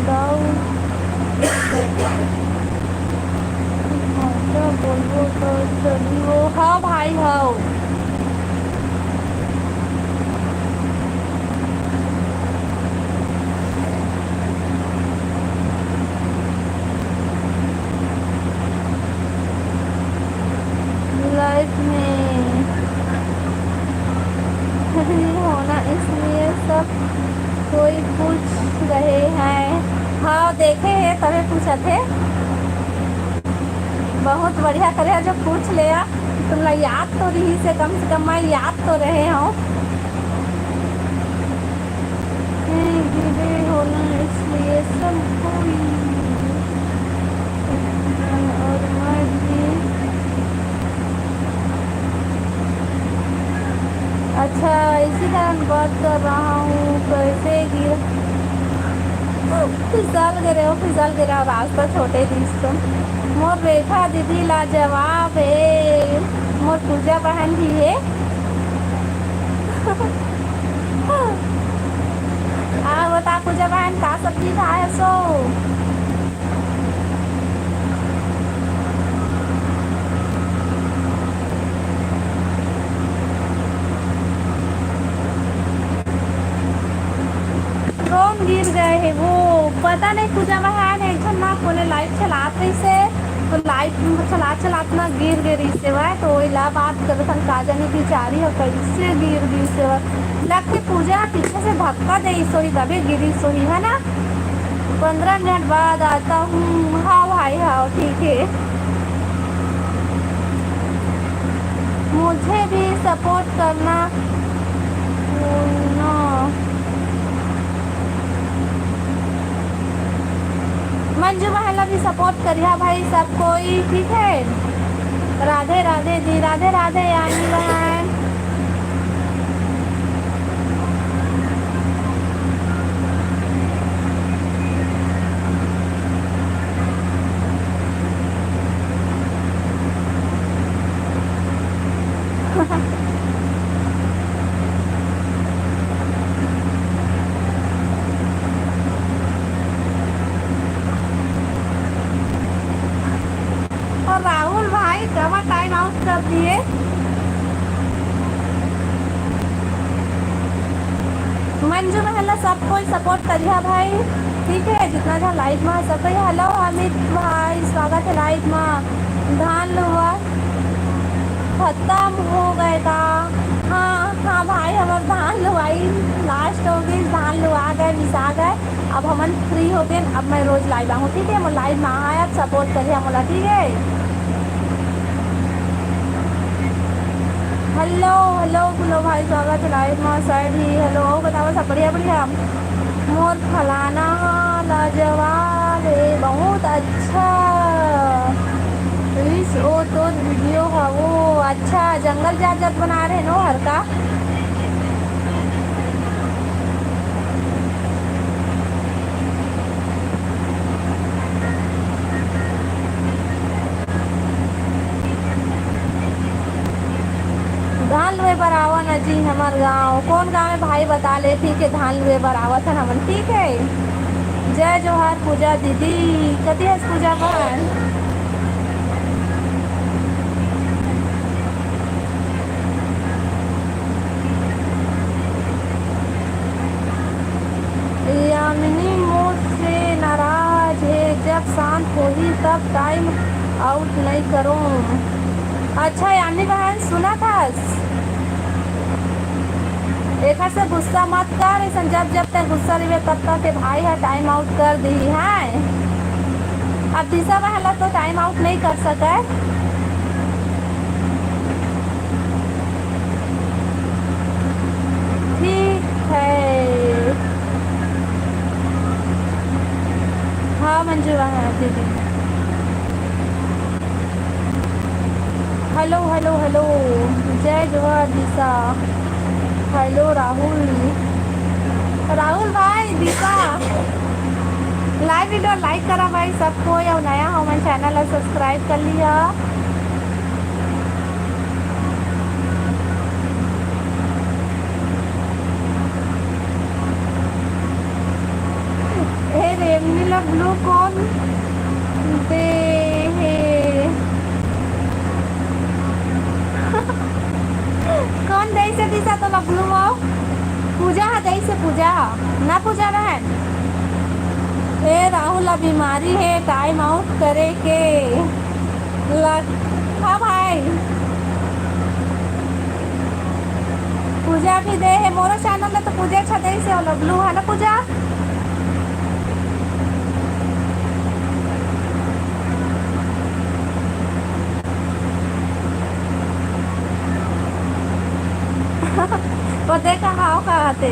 गाँव ढांचा बोलबो तो चली वो। हाँ भाई हाँ लाइफ में होना इसलिए सब कोई पूछ रहे हैं। हाँ देखे हैं तभी पूछा थे। बहुत बढ़िया करे जो पूछ लिया। तुम लोग याद तो रही से कम मैं याद तो रहे हो। गिरे होना इसलिए सब कोई और मैं भी। अच्छा इसी कारण बात कर रहा हूँ। कैसे गिर फिसल गिरा रास्ता छोटे दिस तुम। मोर रेखा दीदी लाजवाब है। मोर पूजा बहन भी है। बता पूजा बहन का सब्जी खाए सो। कौन गिर गए है वो पता नहीं। पूजा बहन एक ना कोने लाइट चलात रही से तो लाइट चलात ना गिर गई से वह तो इला बात कर का जानी बिचारी है कैसे गिर गई से लगते पूजा पीछे से धक्का दे सोई दबे गिरी सोई है ना। 15 मिनट बाद आता हूँ। हाँ भाई हाँ ठीक है। मुझे भी सपोर्ट करना ना। मंजू महिला भी सपोर्ट करिए भाई सब कोई ठीक है। राधे राधे दी राधे राधे यानी बहन। और राहुल भाई कब टाइम आउट कर दिए। मंजू महिला सब कोई सपोर्ट करिए भाई ठीक है। जितना जहाँ लाइव में सब कोई। हेलो अमित भाई स्वागत है लाइव में। धान लुआ खत्म हो गए था। हाँ हाँ भाई हमारे धान लुआई लास्ट हो गई। धान लुआ गए मिसा गए। अब हम फ्री हो गए। अब मैं रोज लाइव आऊँ ठीक है। मैं लाइव में आया सपोर्ट करिए हमारा ठीक है। हेलो हेलो हेलो भाई स्वागत है लाइव में साइड ही। हेलो बताओ सब बढ़िया बढ़िया। मोर फलाना लाजवाब है बहुत अच्छा। इस ओ तो वीडियो है वो अच्छा जंगल जात बना रहे नो हर का। धान लुए बरावा न जी हमार गांव। कौन गांव है भाई बता ले ठीक है। धान लुए बरावा था हमन ठीक है। जय जोहार पूजा दीदी कती है पूजा बहन। यामिनी मुझसे नाराज है। जब शांत होगी तब टाइम आउट नहीं करूं। अच्छा यामिनी बहन सुना था एक से गुस्सा मत कर, ऐसा जब जब तक गुस्सा रही तब तक के भाई है टाइम आउट कर दी है। अब दिशा वाला तो टाइम आउट नहीं कर सका। ठीक है। हाँ मंजू है दीदी। हेलो हेलो हेलो, जय जोहर दिशा। हेलो राहुल, राहुल भाई दिशा लाइव वीडियो लाइक करा भाई सबको, या नया हो मैं चैनल है सब्सक्राइब कर लिया। हे रेमनीला ब्लू कौन दे है? कौन दे से दिशा तो ब्लू हो? पूजा है दे से, पूजा ना पूजा रहे। हे राहुल बीमारी है टाइम आउट करे के लग। हाँ भाई पूजा भी दे है मोरो चैनल में, तो पूजा अच्छा दे से वाला ब्लू है ना पूजा। वो देखा हाँ कहते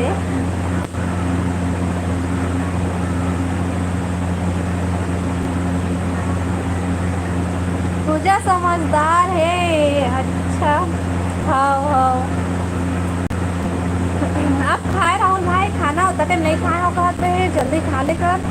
पूजा समझदार है। अच्छा हाँ हाँ। आप खाए राहुल भाई, खाना होता है नहीं खाए हो कहते हैं, जल्दी खा लेकर।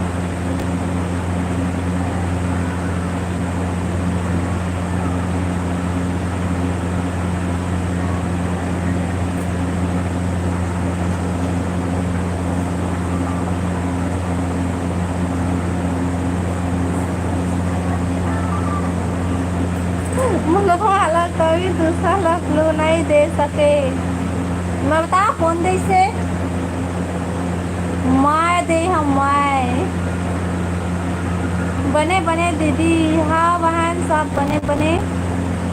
मुझको अलग कभी दूसरा लग ब्लू नहीं दे सके। मैं बता कौन दे से? माय दे हम माय बने बने दीदी। हाँ बहन सब बने बने।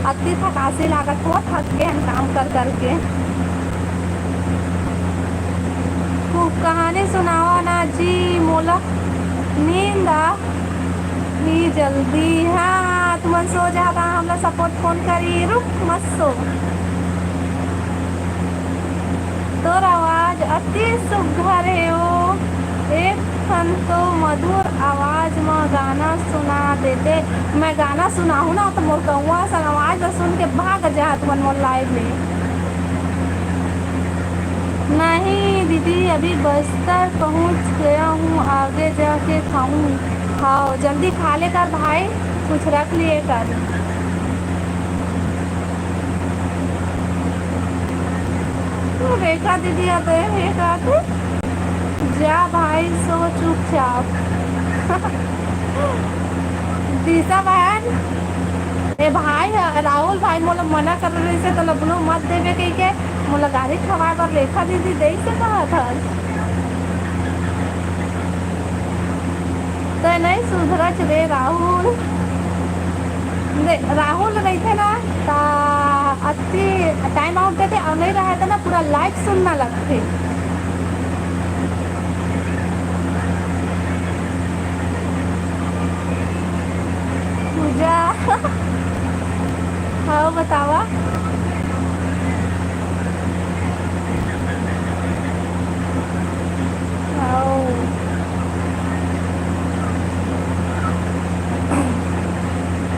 अति थकासी लागत हो, थक गए हम काम कर करके। खूब कहानी सुनाओ ना जी मोला, नींद ही जल्दी। हाँ तुम सो जाता, हमला सपोर्ट फोन करी रुक मत सो। तोर आवाज अति सुघर है ओ, एक खन तो मधुर आवाज में गाना सुना देते। मैं गाना सुनाऊँ ना तो मोर कौआ सन आवाज सुन के भाग जात मन मोर लाइव में। नहीं दीदी अभी बस्तर पहुंच गया हूँ, आगे जाके खाऊं। हाँ जल्दी खा ले कर भाई, कुछ रख लिए कर। तू रेखा दीदी आते हैं आते जा भाई सो चुपचाप। दिशा बहन ए भाई राहुल भाई मोला मना कर रहे से तो लबलू मत देवे कही के मोला गाड़ी खवा कर रेखा दीदी दे से कहा था। तो नहीं सुधरच रे राहुल। राहुल नहीं थे ना ता अति टाइम आउट देते और नहीं रहा था ना पूरा लाइव सुनना लगते। पूजा हाँ बतावा।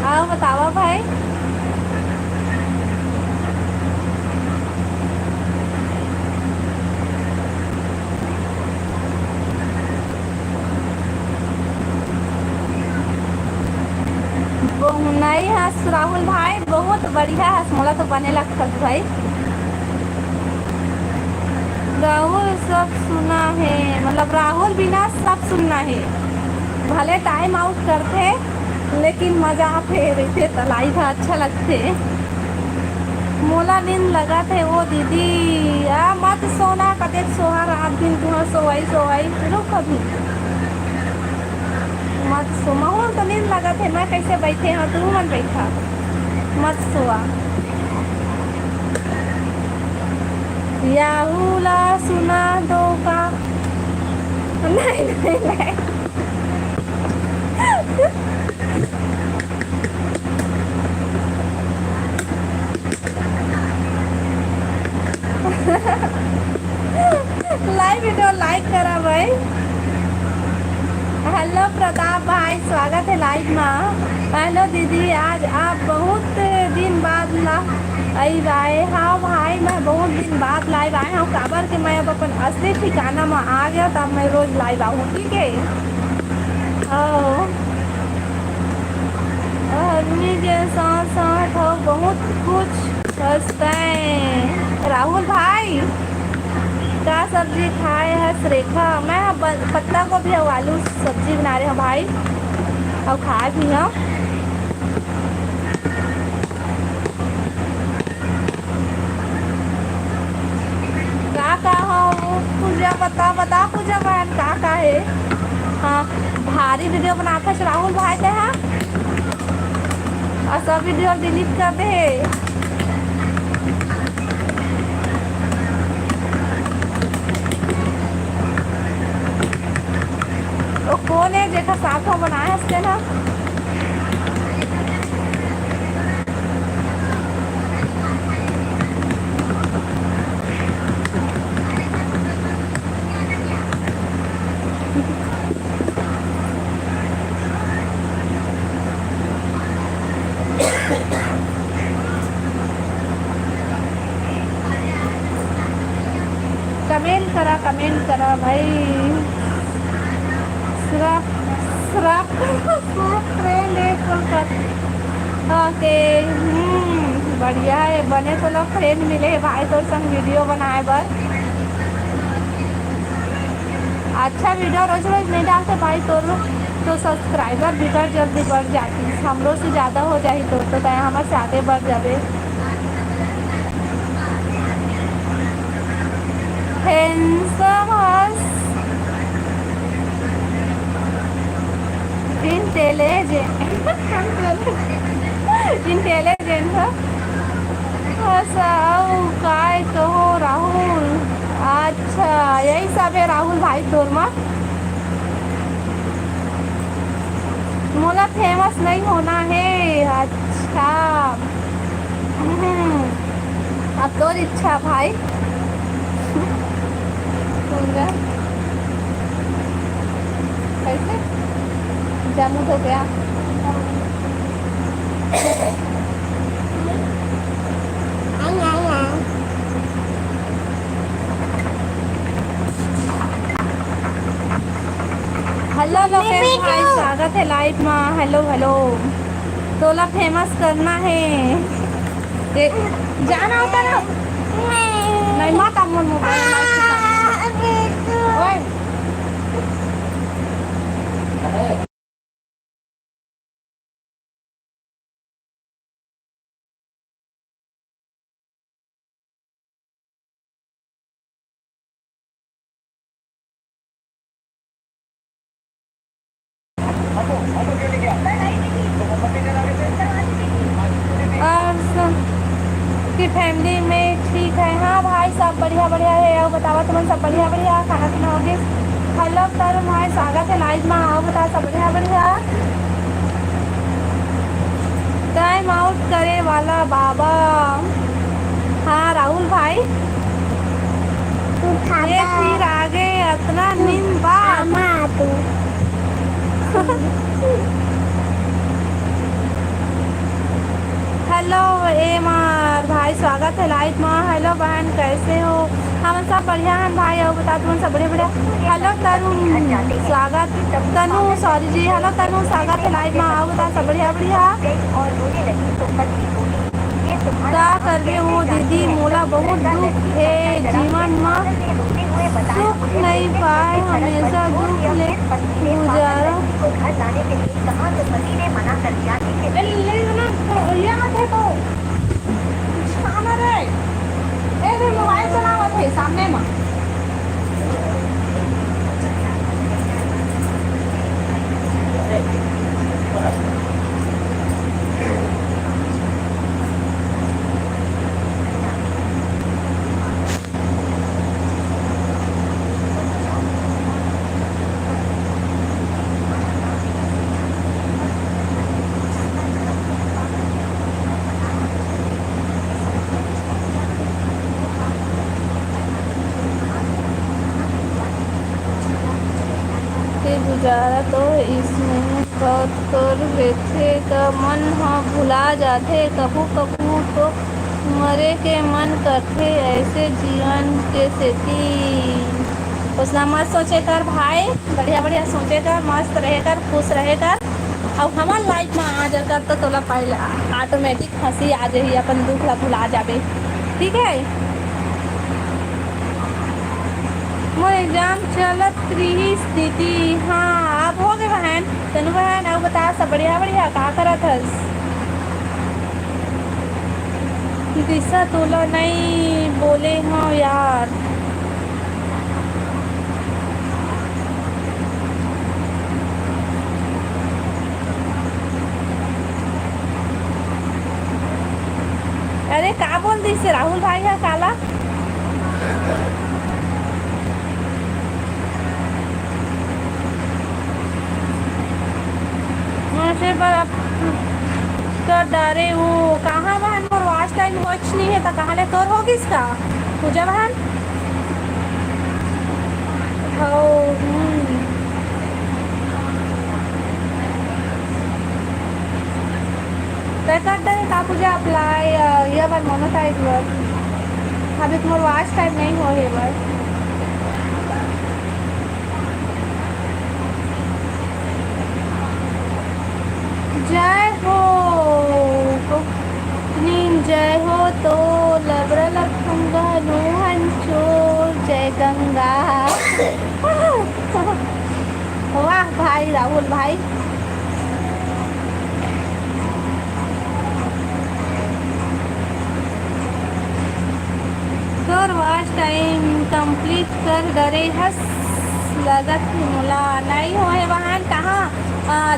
आओ बतावा भाई। नहीं हंस राहुल भाई बहुत बढ़िया हंस मोला तो बने लगता भाई। राहुल सब सुना है, मतलब राहुल बिना सब सुनना है। भले टाइम आउट करते लेकिन मजा फेर थे तलाई था अच्छा लगते। मोला नींद लगा थे वो दीदी मत सोना कते सोहा रात दिन तुम सोवाई रुक कभी मत सो। महू तो नींद लगा थे मैं कैसे बैठे हाँ तू मत बैठा मत सोआ। याहूला सुना दो का नहीं नहीं नहीं लाइव वीडियो लाइक करा भाई। हेलो प्रताप भाई, स्वागत है लाइव में। हेलो दीदी, आज आप बहुत दिन बाद लाइव आए। हाँ भाई, मैं बहुत दिन बाद लाइव आए हूँ। काबर के मैं अब अपन असली ठिकाना में आ गया, तब मैं रोज लाइव आऊँ, ठीक है। आदमी के साथ साथ हो बहुत कुछ हंसते हैं। राहुल भाई क्या सब्जी खाए है? श्रेखा, मैं पत्ता गोभी और आलू सब्जी बना रहे हैं भाई, और खाए भी हम। का हो पूजा, बता पूजा बहन का है। हाँ, भारी वीडियो बनाते हैं राहुल भाई के हैं, और सब वीडियो डिलीट करते हैं। वो कौन है जेका साथ हो बनाए हंसते ना? कमेंट करा भाई। ओके, बढ़िया है। बने तो लोग फ्रेंड मिले भाई तो संग वीडियो बनाए बर। अच्छा वीडियो रोज रोज नहीं डालते भाई तो सब्सक्राइबर भी जल्दी बढ़ जाती। हमरों से ज़्यादा हो जाए तो हमारे से आगे बढ़ जाए। इंटेलिजेंट काय कहो राहुल। अच्छा, यही सब है राहुल भाई तोर में। मोला फेमस नहीं होना है। अच्छा, अब तोर इच्छा भाई। कैसे जामू हो गया? हेलो लोकेश भाई, स्वागत है लाइव में। हेलो हेलो, तोला फेमस करना है। जाना होता ना नहीं माता मन मोबाइल की फैमिली में ठीक है? हाँ भाई, सब बढ़िया बढ़िया है। और बतावा तुम सब बढ़िया बढ़िया खाना पीना होगी? हेलो तरुण भाई, स्वागत है लाइव में। आओ बता, सब बढ़िया बढ़िया। टाइम आउट करे वाला बाबा। हाँ राहुल भाई, ये फिर आगे इतना नींद बात। हेलो एमार भाई, स्वागत है लाइव में। हेलो बहन, कैसे हो? हम सब बढ़िया हैं भाई, और बता तुम सब बढ़िया बढ़िया। हेलो तनु, स्वागत। तनु सॉरी जी, हेलो तनु, स्वागत है लाइव में। आओ बता सब बढ़िया बढ़िया। क्या कर रहे हो दीदी? मोला बहुत दुख है जीवन में, सुख नहीं पाए, हमेशा दुख ले गुजारा। मोबाइल चलावत है सामने में। नजारा तो इसमें बहुत कर लेथे का मन ह भुला जाथे कभू कभू तो मरे के मन करथे ऐसे जीवन के सेती उतना मत सोचे कर भाई, बढ़िया बढ़िया सोचे कर, मस्त रहे कर, खुश रहे कर। अब हमार लाइफ में आ जाकर तो तोला पहले ऑटोमेटिक हंसी आ जाही, अपन दुख ला भुला जाबे। ठीक है, मोर एग्जाम चलत रही स्थिति। हाँ अब हो गए बहन, तनु बहन अब बता सब बढ़िया बढ़िया का करत हस? दिशा तोला नहीं बोले हो यार। अरे का बोल दी से राहुल भाई है काला? मुझे पर अब कर डारे वो कहाँ बहन, मोर वॉच टाइम वॉच नहीं है तो कहाँ ले तोर होगी इसका पूजा बहन? हो तय कर दे का पूजा अप्लाई ये बार मोनोटाइज वर्क अभी मोर वॉच टाइम नहीं हो है बस। जय हो नीन जय हो तो लबरा लखूंगा नोहन चोर जय गंगा। वाह भाई राहुल भाई, तोर वॉच टाइम कंप्लीट कर डरे हस लगत मोला नहीं होए बहन। कहाँ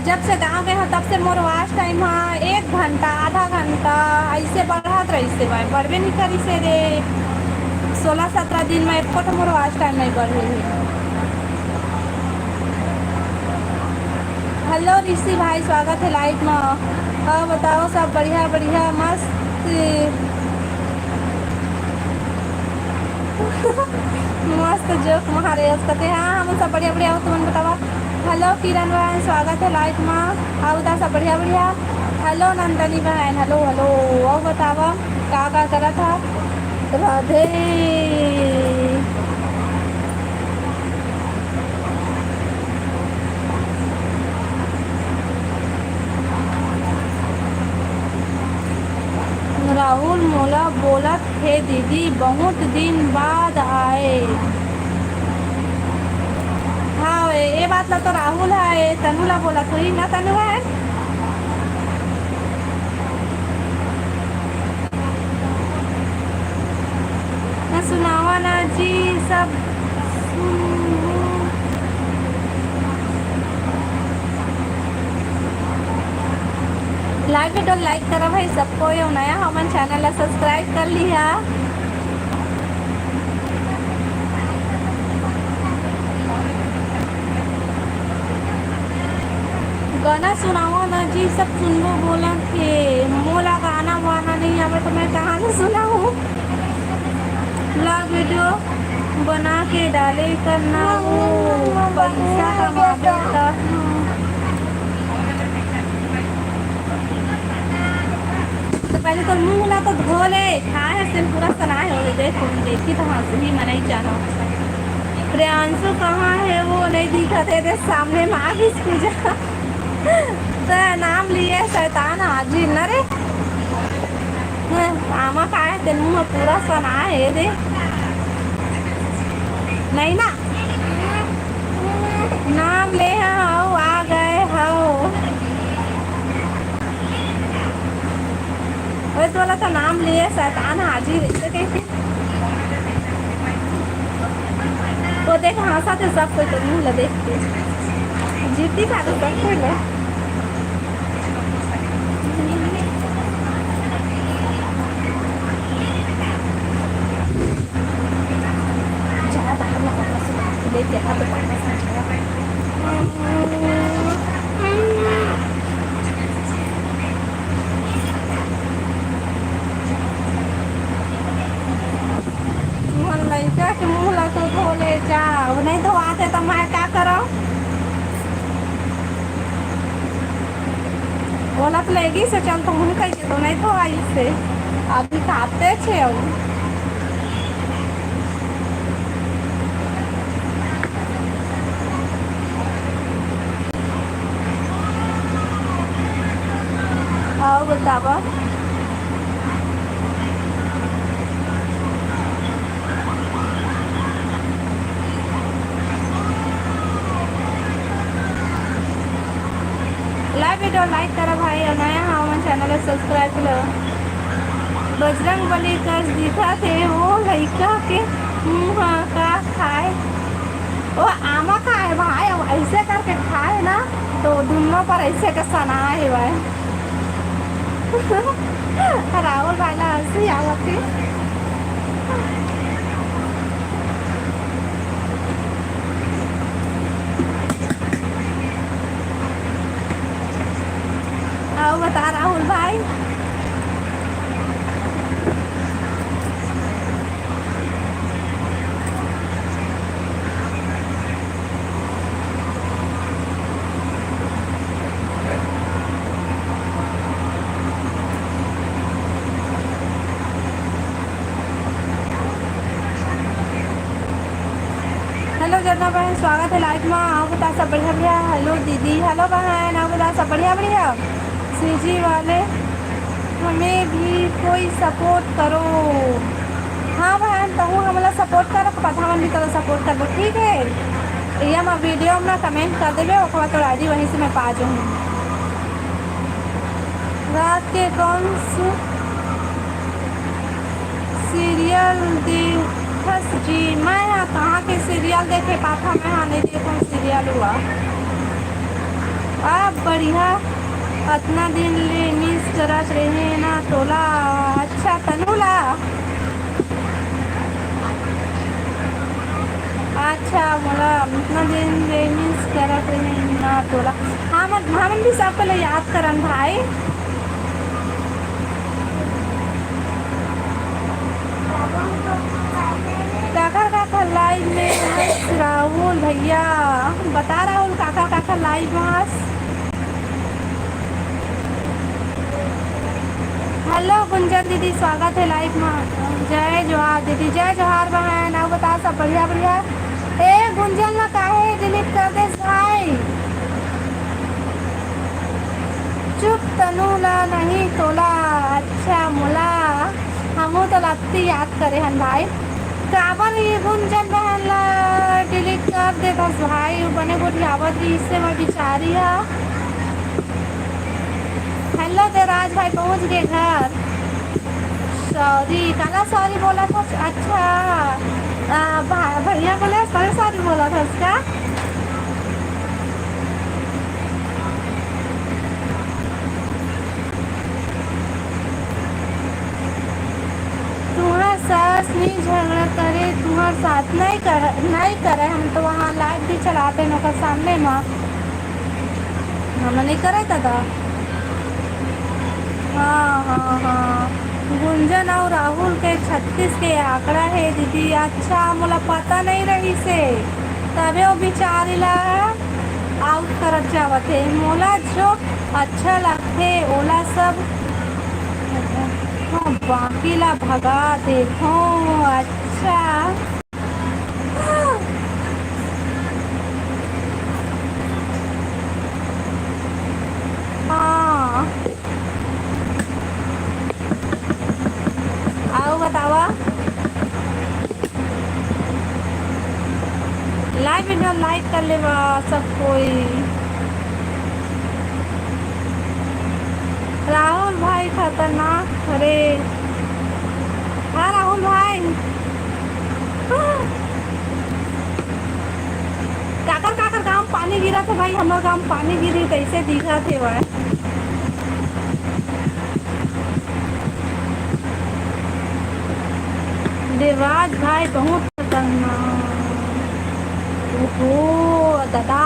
जब से गाँव गए हो तब से मोर वॉच टाइम हाँ 1 घंटा आधा घंटा ऐसे बढ़त रही से भाई, बढ़बे नहीं करी से रे। 16-17 दिन में एको तो मोर वॉच टाइम नहीं बढ़े है। हेलो ऋषि भाई, स्वागत है लाइव में। और बताओ सब बढ़िया बढ़िया मस्त मस्त जोक मारे कहते हाँ हम सब बढ़िया बढ़िया हो, तुम बतावा। हेलो किरण बहन, स्वागत है लाइव में। आओ बता सब बढ़िया बढ़िया। हेलो नंदनी बहन, हेलो हेलो। और बतावा का करा था? राधे राहुल मोला बोलत हे दीदी बहुत दिन बाद आए। हाँ ये बात ला तो राहुल है तनु ला बोला तो ही ना तनु है। ना सुनावा ना जी सब लाइव वीडियो लाइक करा भाई सबको, ये नया हमारे चैनल है सब्सक्राइब कर लिया। गाना सुनाओ ना जी सब सुनबो बोला के मोला गाना वाना नहीं आवे तो मैं कहाँ से सुनाऊँ? ब्लॉग वीडियो बना के डाले करना वो पैसा कमावे का। पहले तो मुँह ला तो धो ले, खाए से पूरा सनाए हो गए। देखी तो हाँ ही मना ही जाना। प्रियांशु कहाँ है वो नहीं दिखा थे सामने में आ गई पूजा। तो नाम लिए शैतान हाजिर न रे। आमा खाए तेन मुँह पूरा सनाए है दे नहीं ना, नाम ले हाओ आ गए हाओ तो वाला तो नाम लिए शैतान हाजिर ऐसे कैसे? वो देख हंसा थे सब कोई तो मुँह ला देख के जीती था तो सब कोई ला। लेते हैं तो लड़का के मुँह ला तो धो ले जाओ, नहीं धोआते तो मैं क्या करो? बोला तो लेगी से चल तो मुँह कह तो नहीं तो आई से अभी खाते छे अब आओ बतावा लाइक वीडियो लाइक करो भाई और नया हाँ हमारे चैनल सब्सक्राइब करो बजरंग बली कर दिखा थे वो लड़का के मुँह का खाए वो आमा खाए भाई अब ऐसे करके खाए ना तो दोनों पर ऐसे का सना है भाई राहुल भाई ना हंसी आवती आओ बता राहुल भाई हेलो जना बहन स्वागत है लाइव में आओ बता सब बढ़िया बढ़िया हेलो दीदी हेलो बहन आओ बता सब बढ़िया बढ़िया सीजी वाले हमें भी कोई सपोर्ट करो हाँ बहन कहूँ हमला सपोर्ट करो पठावन भी करो सपोर्ट कर दो ठीक है ये मैं वीडियो में कमेंट कर देवे और तो आईडी वहीं से मैं पा जाऊँ रात के कौन से सीरियल देखस जी मैं यहाँ कहाँ के सीरियल देखे पाथा मैं यहाँ नहीं देखूँ सीरियल हुआ आप बढ़िया इतना दिन ले मिस करत रहे ना तोला अच्छा तनुला अच्छा मोला इतना दिन ले मिस करत रहे ना तोला हम भी सब पहले याद करन भाई काका काका लाइव में राहुल भैया बता राहुल काका काका लाइव में हेलो गुंजन दीदी स्वागत है लाइव में जय जोहार दीदी जय जोहार बहन आओ बता सब बढ़िया बढ़िया ए गुंजन ना काहे डिलीट कर दे भाई चुप तनुला नहीं तोला अच्छा मोला हमू तो लगती याद करे हन भाई काबर ये गुंजन बहन ला डिलीट कर दे बस भाई बने बुढ़ियावत ही इससे मैं बिचारी है हेलो देवराज भाई पहुंच गए घर सॉरी काला सॉरी बोला था अच्छा भैया बोले सॉरी बोला था उसका तुम्हारा सास नहीं झगड़ा करे तुम्हारे साथ नहीं करे हम तो वहाँ लाइव भी चलाते हैं उनका सामने में हम नहीं करे था हाँ हाँ हाँ गुंजन और राहुल के 36 के आंकड़ा है दीदी अच्छा मोला पता नहीं रही से तबे वो बिचारी ला आउट करत जावत है मोला जो अच्छा लगते ओला सब हाँ बाकी ला भगा देखो अच्छा हाँ आओ बतावा लाइव वीडियो लाइक कर ले सब कोई राहुल भाई खतरनाक अरे हाँ राहुल भाई काकर काकर गाँव पानी गिरा था भाई हमारे गाँव पानी गिरी कैसे दिखा थे भाई देवराज भाई बहुत खतरनाक ओहो दादा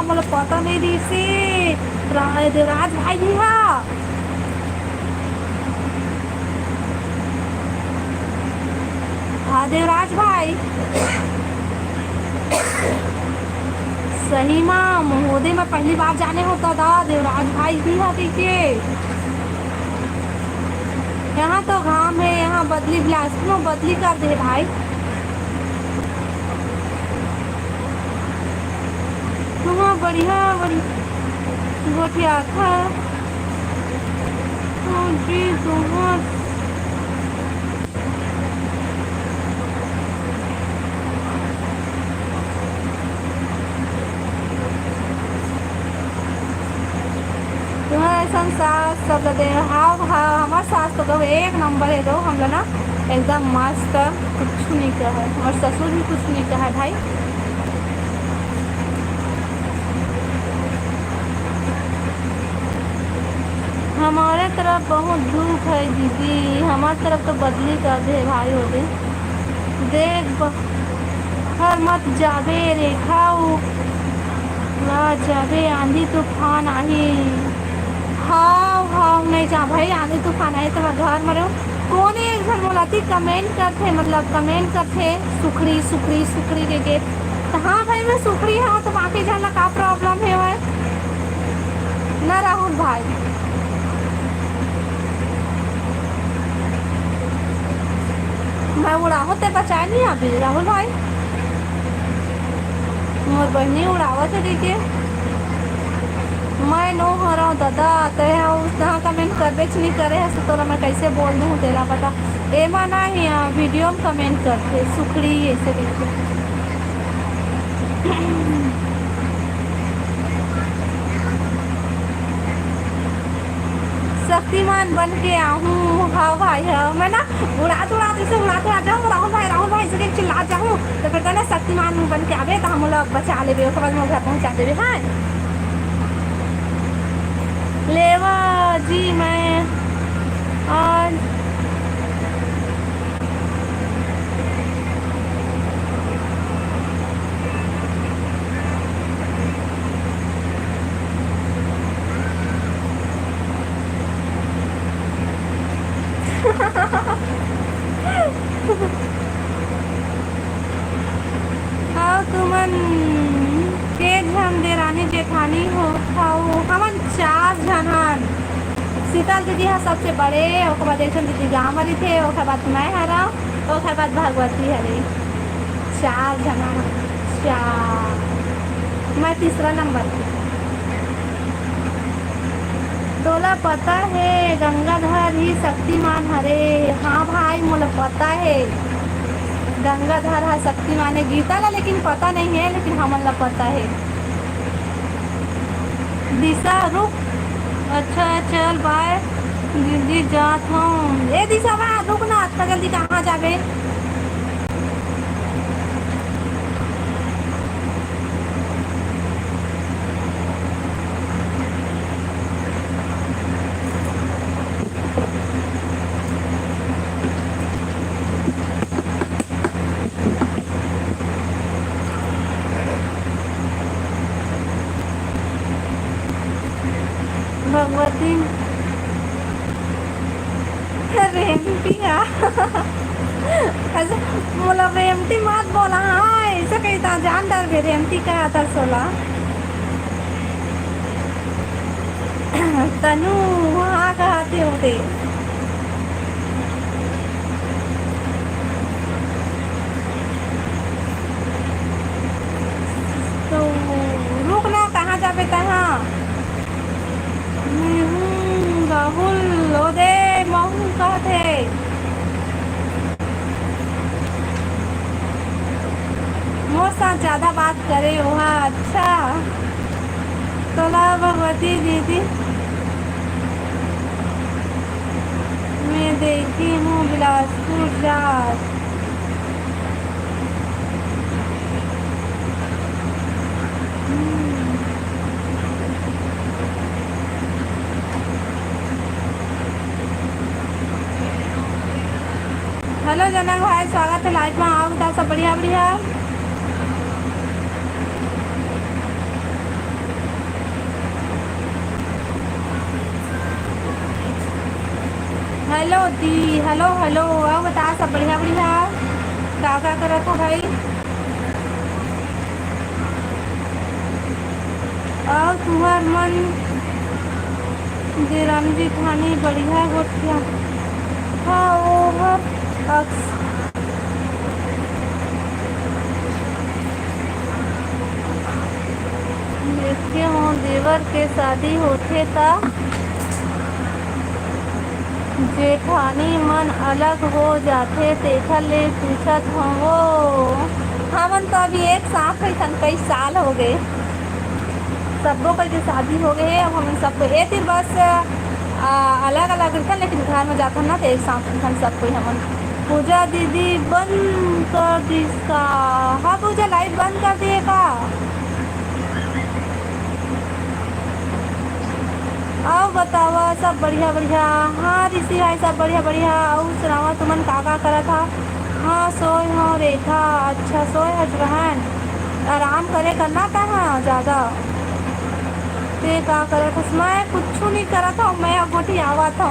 मतलब पता नहीं दी से देवराज भाई भी हाँ हाँ देवराज भाई सही माँ महोदय में पहली बार जाने होता था देवराज भाई भी हाथी के। यहाँ तो घाम है, यहाँ बदली बिलासपुर में बदली कर दे भाई। वहाँ बढ़िया बड़ी गोठिया था तो जी तुम्हार तुम्हारा ऐसा सास सब दे। हाँ हाँ हमारे सास तो कहो एक नंबर है। दो हम लोग ना एकदम मस्त, कुछ नहीं कहा है और ससुर भी कुछ नहीं कहा है भाई। हमारे तरफ बहुत धूप है दीदी, हमारे तरफ तो बदली कर दे भाई हो दे। देख हर मत जाबे रेखाऊ ना जाबे आंधी तूफान आई। हाँ हाँ नहीं जा भाई, आंधी तूफान आए तो घर में रहो। कौन एक घर बोलाती कमेंट करते, मतलब कमेंट करते सुखड़ी सुखड़ी सुखड़ी के। तो हाँ भाई मैं सुखड़ी हाँ, तो बाकी जानना का प्रॉब्लम है भाई ना राहुल भाई। मैं उड़ावत ते बचाए नहीं अभी राहुल भाई, मोर बहनी उड़ावत है देखिए। मैं नो हो रहा हूँ दादा, ते उसका कमेंट करबे नहीं करे है तो मैं कैसे बोल दूँ तेरा पता। एमा ना ही वीडियो में कमेंट करते सुखड़ी ऐसे देखते। शक्तिमान बन के आऊँ हाँ भाई हाँ। मैं ना उड़ा से उड़ा जाऊँ राहुल भाई से चिल्ला जाऊँ तो फिर ना शक्तिमान बन के आवे तो हम लोग बचा लेवे, उसके बाद मैं घर पहुँचा देवे। हाँ लेवा जी मैं आज हाँ तुमन के झन देरानी जेठानी हो खाओ हमन 4 झनन। शीतल दीदी है सबसे बड़े, ओकर बाद एक दीदी गाँव वाली थे, ओकर बाद मैं हरा, ओकर बाद भगवती हरे। 4 झनन 4, मैं तीसरा नंबर। तोला पता है गंगाधर ही शक्तिमान हरे। हाँ भाई मुझे पता है गंगाधर है शक्तिमान है, गीता ला लेकिन पता नहीं है, लेकिन हमन ला पता है। दिशा रुक, अच्छा चल बाय दीदी जात हूँ। ए दिशा बा रुक ना, इतना जल्दी कहाँ जाबे। भगवती रेमती ऐसे बोला रेमती मत बोला। हाँ ऐसा कही था जान डर भी रेमती का था सोला तनु हाँ कहते होते। तो रुक ना कहाँ जाबे तहाँ। राहुल लोदे महू कहते मोर साथ ज्यादा बात करे वहाँ। अच्छा तोला भगवती दीदी मैं देखी हूँ बिलासपुर जात। हेलो जनक भाई स्वागत है लाइव में। आओ बता सब बढ़िया बढ़िया। हेलो दी हेलो हेलो आओ बता सब बढ़िया बढ़िया। क्या करत हो भाई। और तुम्हार मन देरानी जेठानी बढ़िया गोठिया हाँ ओवर अक्स देखे हो देवर के शादी होथे ता जेठानी मन अलग हो जाथे तेखर ले पूछत हो हमन तो अभी एक साथ है तन कई साल हो गए सबको कल के शादी हो गए अब हम सबको एक दिन बस अलग अलग रहते लेकिन घर में जाता ना तो एक साथ रहते सब कोई हमन पूजा दीदी बंद कर दी का हाँ पूजा लाइट बंद कर दिए का आओ बतावा सब बढ़िया बढ़िया हाँ ऋषि भाई सब बढ़िया बढ़िया और सुनावा तुमन का करा था हाँ सोए हो रेखा अच्छा सोए हज बहन आराम करे करना था हाँ ज़्यादा ते का करा था मैं कुछ नहीं करा था मैं अगोटी आवा था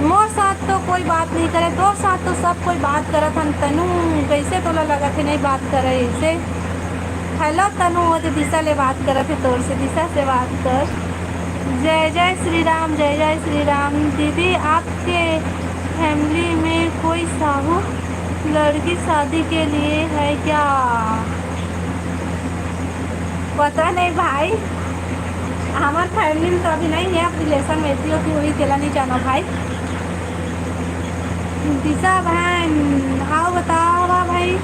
मोर साथ तो कोई बात नहीं करे तोर साथ तो सब कोई बात करा था तनु कैसे तोला लगा थे नहीं बात करे ऐसे हेलो तनु वो तो दिशा ले बात कर थे तोर से दिशा से बात कर जय जय श्री राम दीदी आपके फैमिली में कोई साहू लड़की शादी के लिए है क्या पता नहीं भाई हमारे फैमिली में तो अभी नहीं है अब रिलेशन में थी होती वही केला नहीं जाना भाई दिशा बहन आओ बताओ भाई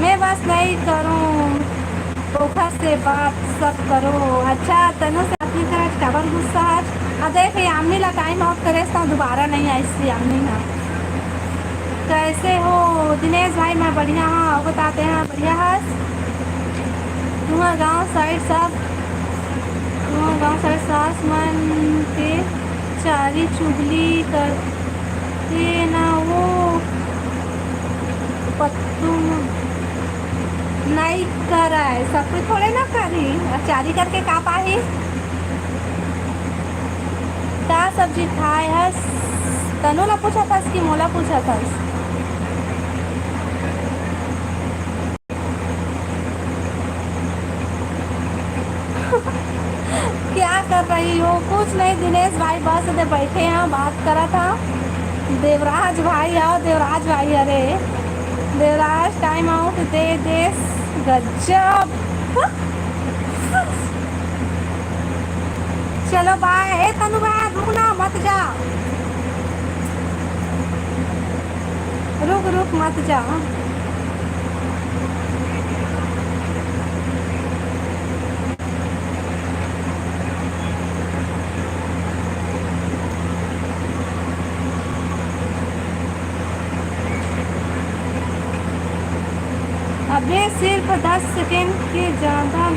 मैं बस नहीं करूँ पोखर से बात सब करो अच्छा तनु से अपनी तरह डबल गुस्सा है देख यामनी ला टाइम आउट करे तो दोबारा नहीं आई सी यामनी ना कैसे हो दिनेश भाई मैं बढ़िया हाँ बताते हैं बढ़िया है तुम्हारा गांव साइड सास मन के चारी चुगली करते ना वो पत्तू नहीं करा है सब कुछ थोड़े ना करी चारी करके का पाही क्या सब्जी खाए है तनु ला पूछा था कि मोला पूछा था क्या कर रही हो कुछ नहीं दिनेश भाई बस दे बैठे हैं बात करा था देवराज भाई आओ देवराज भाई अरे देवराज टाइम आउट दे देश गजब चलो बाय ए तनु भाई रुकना मत जा रुक मत जा अबे सिर्फ 10 सेकेंड के ज़्यादा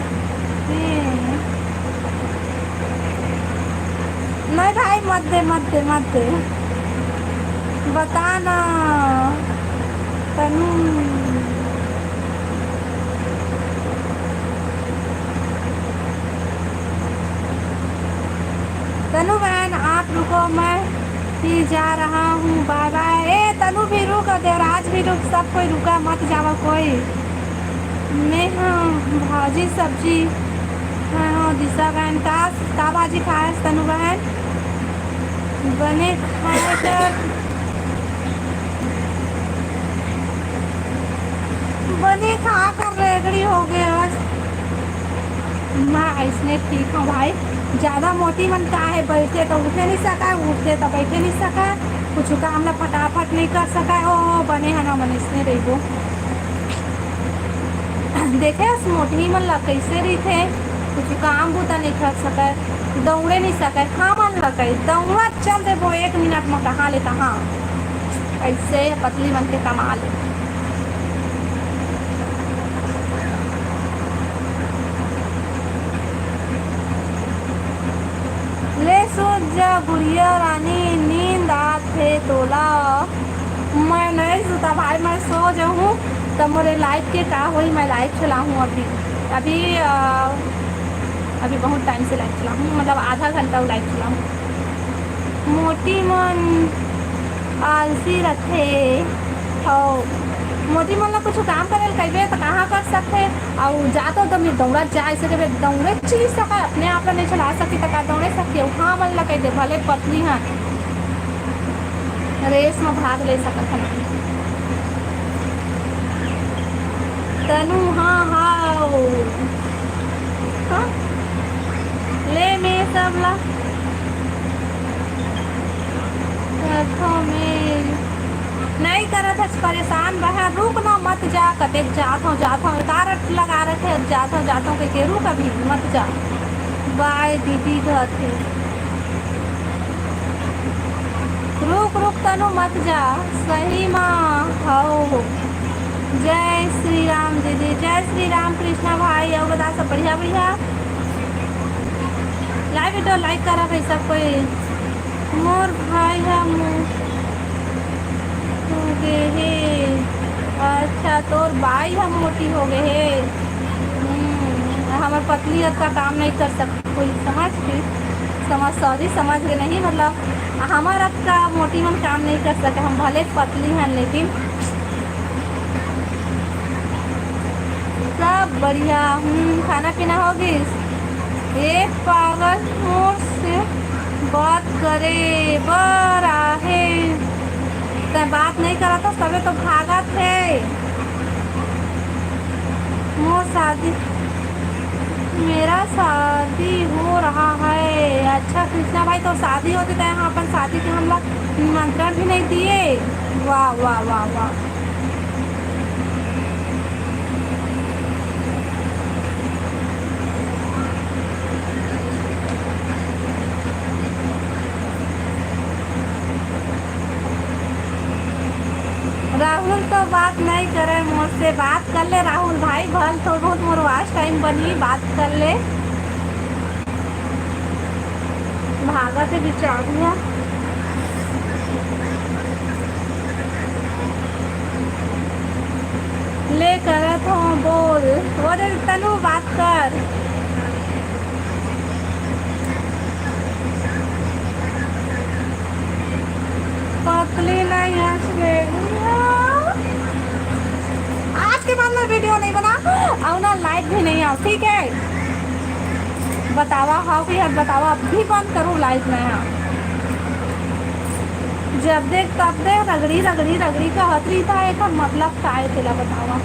नहीं भाई मत दे बताना तनु बहन आप रुको मैं ही जा रहा हूँ बाय बाय ए तनु भी रुक देवराज भी रुक सब कोई रुका मत जावा कोई मैं हाँ भाजी सब्जी हाँ दिशा बहन का भाजी खाए तनु बहन बने खाए कर बने खा कर रेगड़ी हो गए बस मैं ऐसने ठीक हूँ भाई ज़्यादा मोटी मन का है बैठे तो उठे नहीं सका उठते तो बैठे नहीं सका कुछ काम ना फटाफट नहीं कर सका ओ बने है ना मन इसने रही वो देखे उस मोटी मन ला कैसे रही थे कुछ काम बूता नहीं कर सका दौड़े नहीं सके हाँ मन लगे दौड़ा चल दे वो 1 मिनट में कहाँ ले कहाँ ऐसे पतली मन के कमा ले जा गुड़िया रानी नींद आते तोला मैं नहीं सोता भाई मैं सो जाऊँ तब मेरे लाइफ के का हुई मैं लाइफ चलाऊँ अभी बहुत टाइम से लाइफ चलाऊँ मतलब आधा घंटा लाइफ चलाऊँ मोटी मन आलसी रथे हो मोदी मन ला कुछ काम करे कहे तो कहाँ कर सकते और जातो तो मैं दौड़ा जा ऐसे कहे दौड़े चली सका अपने आप ला नहीं चला सकती तो का दौड़े सकती हाँ मन ला कह दे भले पतली हाँ रेस में भाग ले सकत हन तनु हाँ हाँ हाँ ले में सब ला में नहीं करत है परेशान बहा रुक ना मत जा कतेक जात हूँ कारट लगा रखे जात हूँ के रुक अभी मत जा बाय दीदी थे रुक तनु मत जा सही माँ हो जय श्री राम दीदी जय श्री राम कृष्णा भाई और बता सब बढ़िया बढ़िया लाइव वीडियो लाइक करा भाई सब कोई मोर भाई हम गे हे अच्छा तोर बाई हम मोटी हो गए हे हमार पतली का काम नहीं कर सकती कोई समझ सॉरी समझ गए नहीं मतलब हमारा का मोटी मन काम नहीं कर सके हम भले पतली हैं लेकिन सब बढ़िया खाना पीना होगी एक पागल मोर से बात करे बड़ा है तो बात नहीं करा था सबे तो भागा थे मोर शादी मेरा शादी हो रहा है अच्छा कृष्णा भाई तो शादी होती तो यहाँ अपन शादी के हम लोग निमंत्रण भी नहीं दिए वाह वाह वाह वाह राहुल तो बात नहीं करे मुझसे बात कर ले राहुल भाई भल तो बहुत मोर वास्ट टाइम बनी बात कर ले भागा से बिचार दिया ले करत हूँ बोल बोले तनु बात कर पतली नहीं हंसले आज के बाद मैं वीडियो नहीं बना और ना लाइक भी नहीं आओ ठीक है बतावा हाँ भी यार बतावा अब भी बंद करूँ लाइक में हाँ जब देख तब देख रगड़ी का हथरी था एक मतलब का है तेला बतावा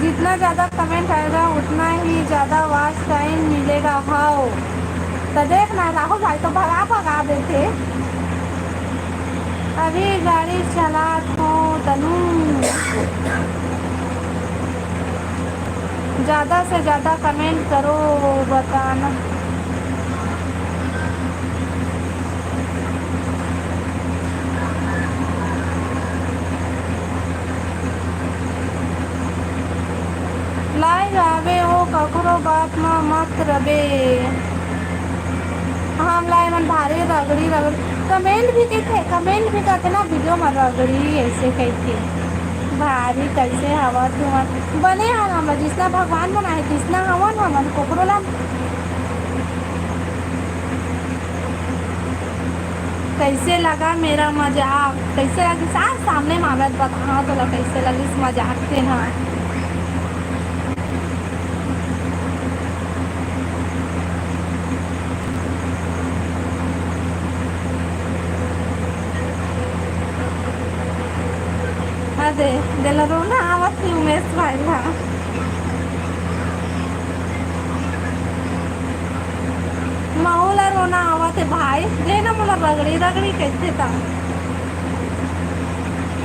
जितना ज़्यादा कमेंट आएगा उतना ही ज़्यादा वॉच टाइम मिलेगा हाँ तो देखना राहुल भाई तो भगा देते अभी गाड़ी चला हूँ तनु ज़्यादा से ज़्यादा कमेंट करो बताना लाइव आवे हो ककरो बात में मत रबे हम लाइव मन भारी रगड़ी कमेंट भी कहते ना वीडियो में रगड़ी ऐसे कहते भारी कैसे हवा तुम बने हैं हम जिसना भगवान बनाए जिसना हवन हमन कोकरो ला कैसे लगा मेरा मजाक कैसे लगी सामने मामला बता तो कैसे लगी इस मजाक से ना अरे दिल रोना आवत थी उमेश भाई ला माहौला रोना आवत है भाई जे ना मोला रगड़ी कैसे था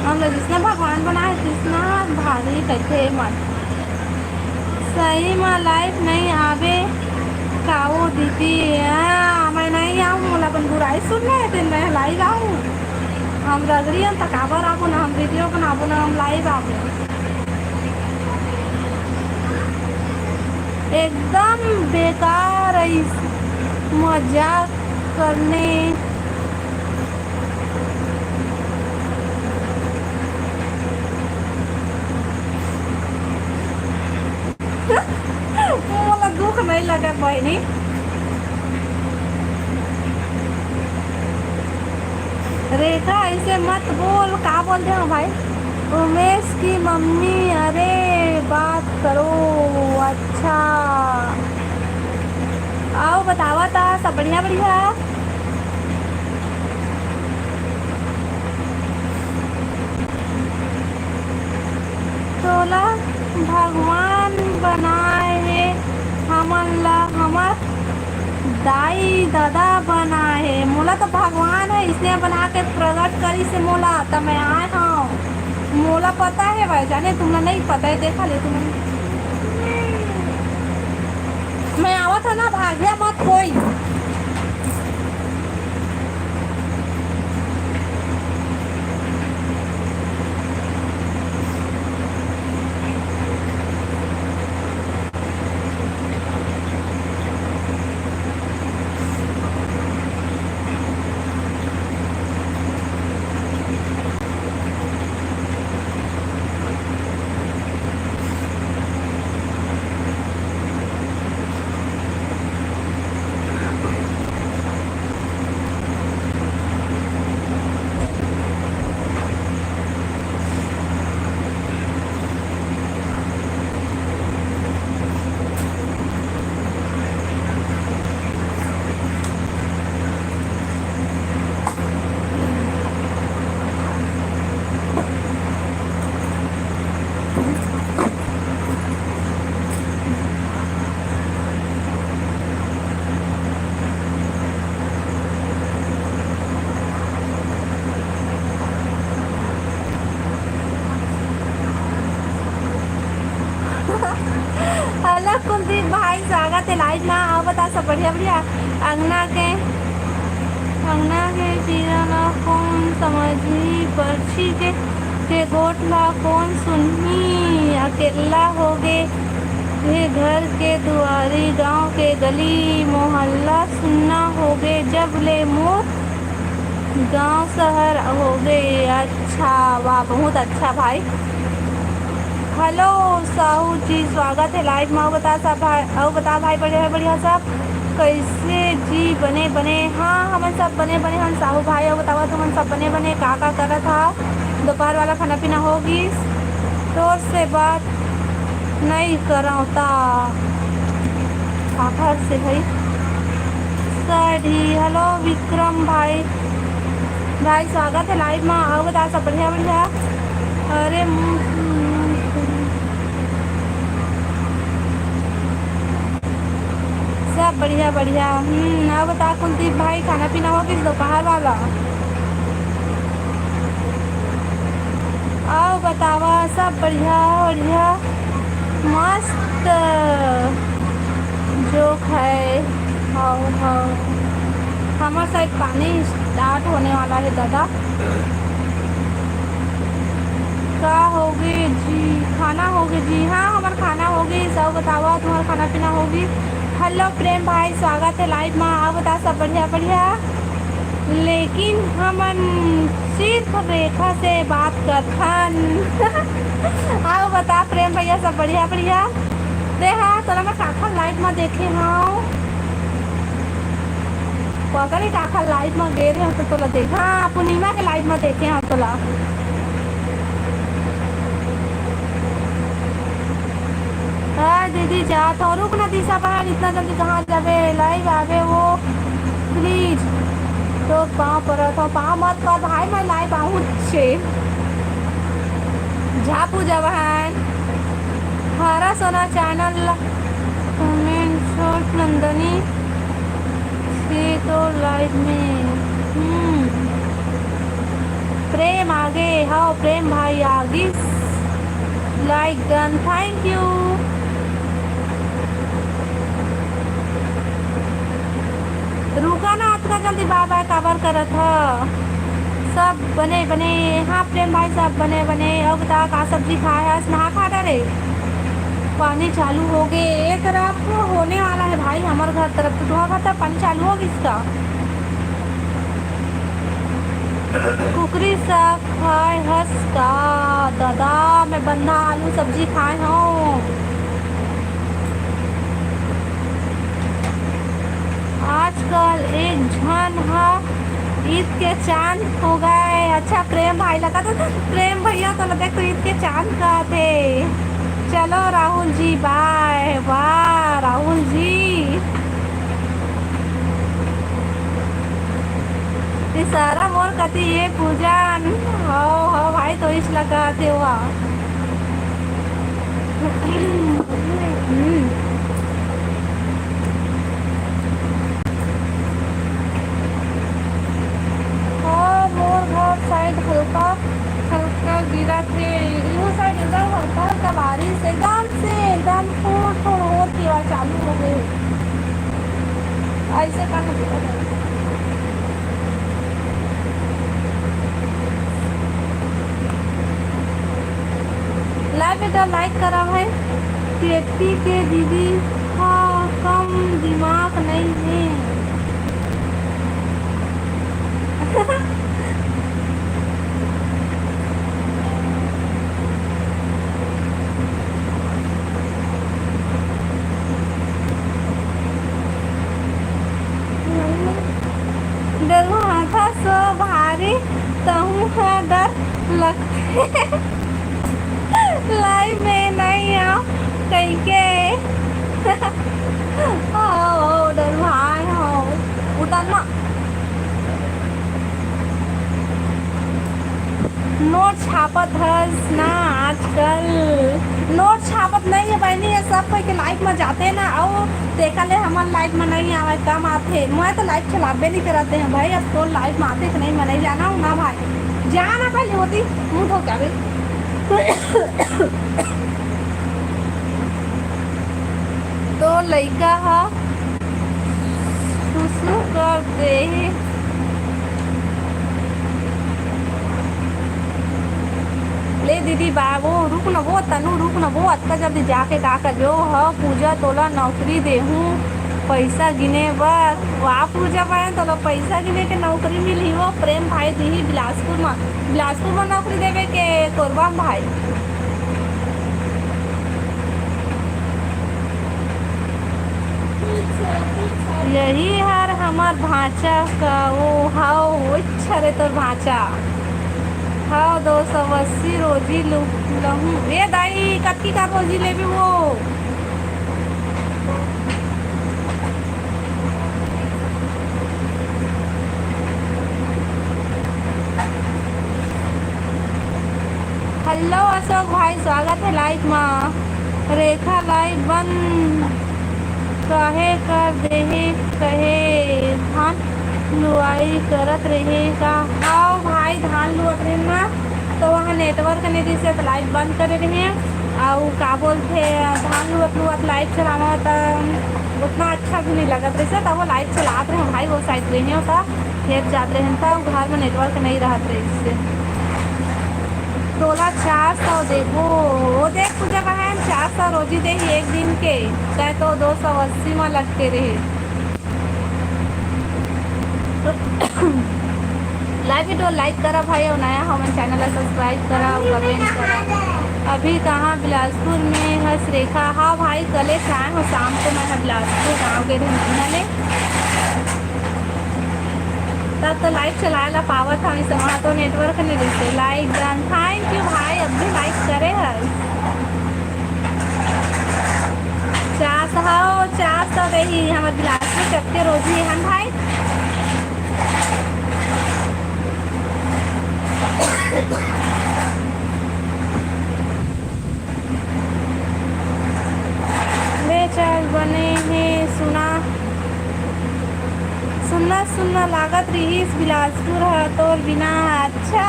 हम लोग जिसने भगवान बनाए जिसना भारी कैसे मत सही में लाइफ नहीं आवे काओ दीदी मैं नहीं आऊँ मोला अपन बुराई सुनने दिन मैं लाइव आऊँ हम रगड़ी हम तकाबर आबो ना हम वीडियो बनाबो ना हम लाइव आबो एकदम बेकार मजाक करने। मोला दुख नहीं लगा बहनी। रेखा ऐसे मत बोल, का बोलते हो भाई? उमेश की मम्मी, अरे बात करो। अच्छा आओ बतावा था, सब बढ़िया बढ़िया। तोला भगवान बनाए है हमन ला, हमर दाई दादा बनाए है। मोला तो भगवान है इसने बना के प्रकट करी से मोला, तो मैं आए हूँ। मोला पता है भाई जाने, तुम्हें नहीं पता है, देखा ले तुम्हें। मैं आवत था ना, भाग्या मत कोई। हेलो कुलदीप भाई, स्वागत है लाइव में। आओ बता सब बढ़िया बढ़िया। अंगना के पीरा ला कौन समझी, पर्ची के गोट ला कौन सुनही। अकेला हो गे घर के दुआरी, गांव के गली मोहल्ला सुनना हो गे। जब ले मोर गांव शहर हो गए। अच्छा वाह, बहुत अच्छा भाई। हेलो साहू जी, स्वागत है लाइव में। आओ बता सब भाई, आओ बता भाई, बढ़िया बढ़िया सब कैसे जी बने बने। हाँ हम सब बने बने हम साहू भाई। आओ बताओ तुम सब बने बने का करत था। दोपहर वाला खाना पीना होगी? तो से बात नहीं करता आखिर से भाई साढ़ी। हेलो विक्रम भाई, भाई स्वागत है लाइव में। आओ बता सब बढ़िया बढ़िया। अरे सब बढ़िया बढ़िया। अब बता कुलदीप भाई, खाना पीना हो किस दोपहर वाला? आओ बतावा सब बढ़िया बढ़िया मस्त जो है। हाँ हाँ, हमारे साइड पानी स्टार्ट होने वाला है दादा। का होगी जी? खाना होगी जी। हाँ हमारा खाना होगी। सब बतावा तुम्हारा खाना पीना होगी। हेलो प्रेम भाई, स्वागत है लाइव में। आप बता सब बढ़िया बढ़िया। लेकिन हमन सिर्फ रेखा से बात करथन। आओ बता प्रेम भैया सब बढ़िया बढ़िया। देखा तोला मैं काखा लाइव में देखे हूँ, पता नहीं काखा लाइव में गए रहे तो तोला देखा। पूर्णिमा के लाइव में देखे हैं तोला। हाँ दीदी जात हो, रुक ना दिशा बाहर, इतना जल्दी कहाँ जावे? लाइव आवे वो प्लीज। तो पाँव पर था, पाँव मत कर भाई, मैं लाइव आऊँ छे। झा पूजा बहन, हरा सोना चैनल कमेंट शॉर्ट नंदनी से तो लाइव में प्रेम आगे। हाँ प्रेम भाई आगे लाइक डन, थैंक यू। रुका ना इतना जल्दी, बाय बाय काबर करत ह। सब बने बने। हाँ प्रेम भाई सब बने बने। अब बता का सब्जी खाया है? नहा खा डरे पानी चालू हो गए। एक तरफ होने वाला है भाई हमारे घर तरफ, तो तुम्हारा घर तरफ पानी चालू होगी इसका। कुकरी साग खाए हंस का दादा, मैं बंधा आलू सब्जी खाए हूँ। आजकल एक झन हा ईद के चांद हो गए। अच्छा प्रेम भाई लगा तो प्रेम भैया तो लगे तो ईद के चांद का थे। चलो राहुल जी बाय। वाह राहुल जी, सारा मोर कति ये पूजन हो भाई तो इस लगा थे हुआ। हाँ मोर घर साइड हल्का हल्का गिरा थे। इहो साइड एकदम हल्का हल्का बारिश एकदम से एकदम थोड़ा थोड़ा होती हुआ चालू हो गई। ऐसे करना पड़ेगा। लाइव बेटा लाइक करा है। केटी के दीदी हाँ कम दिमाग नहीं है। डरुआ था सो भारी तहु का डर लगते। लाइव में नहीं आओ कहीं के। ओ डरुआ हो उतरना। नोट छापत हस ना आजकल। नोट छापत नहीं है बहनी, ये सब कोई के लाइफ में जाते हैं ना और देखा ले हमारे लाइफ में नहीं आवे कम आते। मैं तो लाइफ चलाबे नहीं कराते हैं भाई। अब तो लाइफ में आते कि नहीं मैं नहीं जाना हूँ ना भाई। जाना पहले होती मुँह धो क्या भाई। तो लड़का हा सुसु कर दे। ले दीदी बाबू रुक न वो तनु रुक न वो अत्ता जल्दी जाके का कर जो ह पूजा तोला नौकरी दे हूँ पैसा गिने बर। वाह पूजा बहन तो पैसा गिने के नौकरी मिली हो। प्रेम भाई दी बिलासपुर में नौकरी देवे के कोरबा भाई। यही हर हमार भांचा का वो हाओ इच्छा रे तोर भांचा हाँ 280 रोजी लहूँ। ए दाई कत्ती का रोजी लेबी वो। हेलो अशोक भाई स्वागत है लाइव में। रेखा लाइव बंद कहे कर देहे कहे धान लुआई करत रहेगा। आओ भाई धान लुअत रहे ना तो वहाँ नेटवर्क नहीं दी से लाइव बंद करे रहे और का बोलते धान लुअत लाइव चलाना तो उतना अच्छा भी नहीं लगत रहे तब वो लाइव चलाते रहे भाई। वो साइड रहे होता खेत जाते रहे तब घर में नेटवर्क नहीं रहत रहे इससे। तोला 400 देखो वो देख पूजा बहन 400 रोजी दे ही एक दिन के चाहे तो 280 में लगते रहे। लाइव वीडियो लाइक करा भाई और नया हमारे चैनल सब्सक्राइब करा और कमेंट करा। अभी कहाँ बिलासपुर में हंस रेखा। हाँ भाई कल से आए हो शाम को मैं बिलासपुर गाँव के रहने तब तो लाइव चलाए ला पावत था इस वहाँ तो नेटवर्क नहीं देते। लाइक डन थैंक यू भाई अब भी लाइक करे है। 400 दे ही हमारे बिलासपुर चपके रोजी है भाई। ले चल बने हैं सुनना लागत रही इस बिलासपुर है तो बिना। अच्छा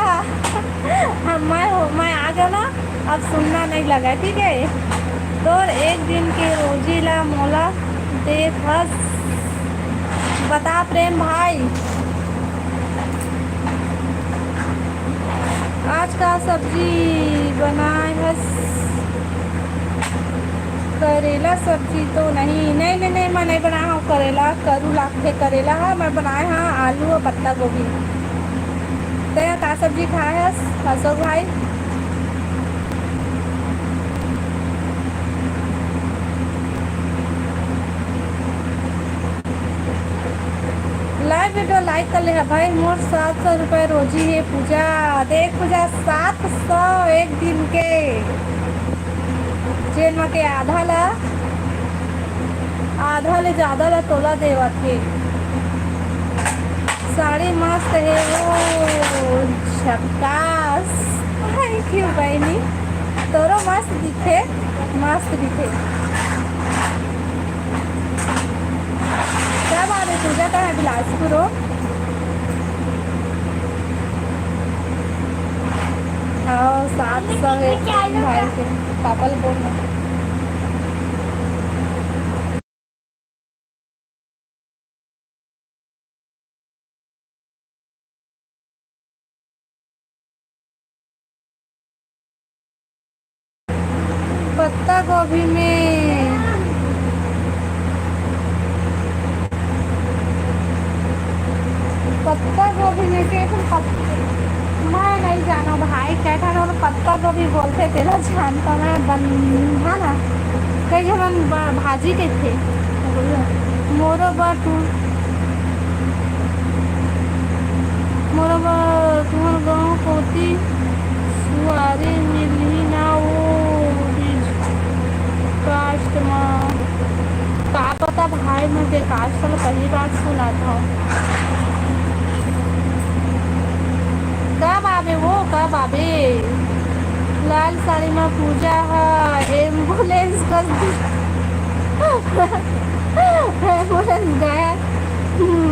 हम मैं आ गया ना अब सुनना नहीं लगा ठीक है। तो एक दिन के रोजी ला मोला दे हस बता प्रेम भाई। आज का सब्जी बनाए हस करेला सब्जी तो नहीं मैं नहीं बनाया हूँ। करेला करू लाखे करेला है मैं बनाया हाँ आलू और पत्ता गोभी। ते का सब्जी खाए है अशोक भाई? लाइव वीडियो लाइक कर ले है भाई। मोर 700 रुपये रोजी है पूजा। देख पूजा 700 एक दिन के जेन के आधा ले ज़्यादा ला तोला देवत है। साड़ी मस्त है वो झकास। थैंक यू बहनी, तोरो मस्त दिखे, मस्त दिखे। क्या बात है पूजा का है बिलासपुर हो? हाँ 700 है भाई के पापल बोलना। पत्ता गोभी में के मैं नहीं जाना भाई क्या था ना पत्ता गोभी बोलते थे ना जानता मैं बंधा ना कई हम भाजी के थे मोरोबर तुम्हार गाँव कोती सुआरी मिली ना वो कास्ट में का पता भाई मुझे कास्ट वाला पहली बार सुना था। कब आवे वो कब आवे? लाल साड़ी में पूजा है एम्बुलेंस कर एम्बुलेंस गया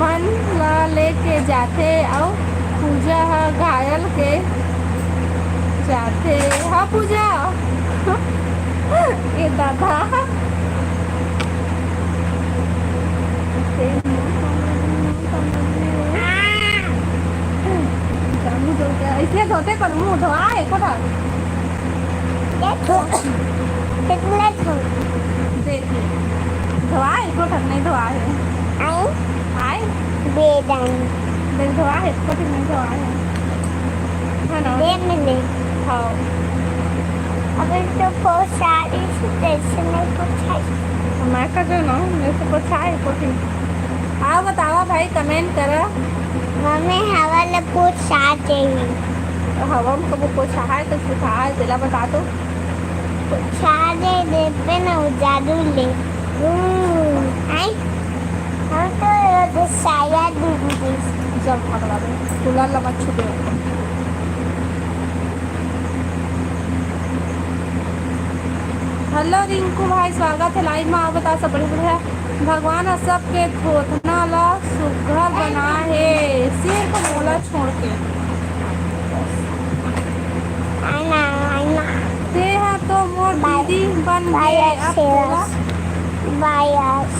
मन ला लेके जाते और पूजा है घायल के जाते। हाँ पूजा ये दादा इसलिए धोते कर मुँह धोआ है कोटा देखिए धोआ है कोटा नहीं धोआ है आए बेदान देख धोआ है कोटा नहीं धोआ है ना मिले। हाँ अगर तो बहुत सारी स्टेशन में कुछ है मैं कर रहा हूँ मेरे को कुछ आए कोटी। आओ बताओ भाई कमेंट करो। हमें हवा ले कुछ साथ चाहिए। हवा में कब कुछ है तो सिखा दिला बता दो सादे देते ना वो जादू ले आई हम तो साया दूंगी जब पकड़ा दे तुला लगा छुपे। हेलो रिंकू भाई स्वागत है लाइव में। आओ बता सब बढ़िया भगवान सबके थोथना ला सुघर बना है सिर्फ मोला छोड़ के आना आना ते है तो मोर दीदी बन गए अब बोला बायस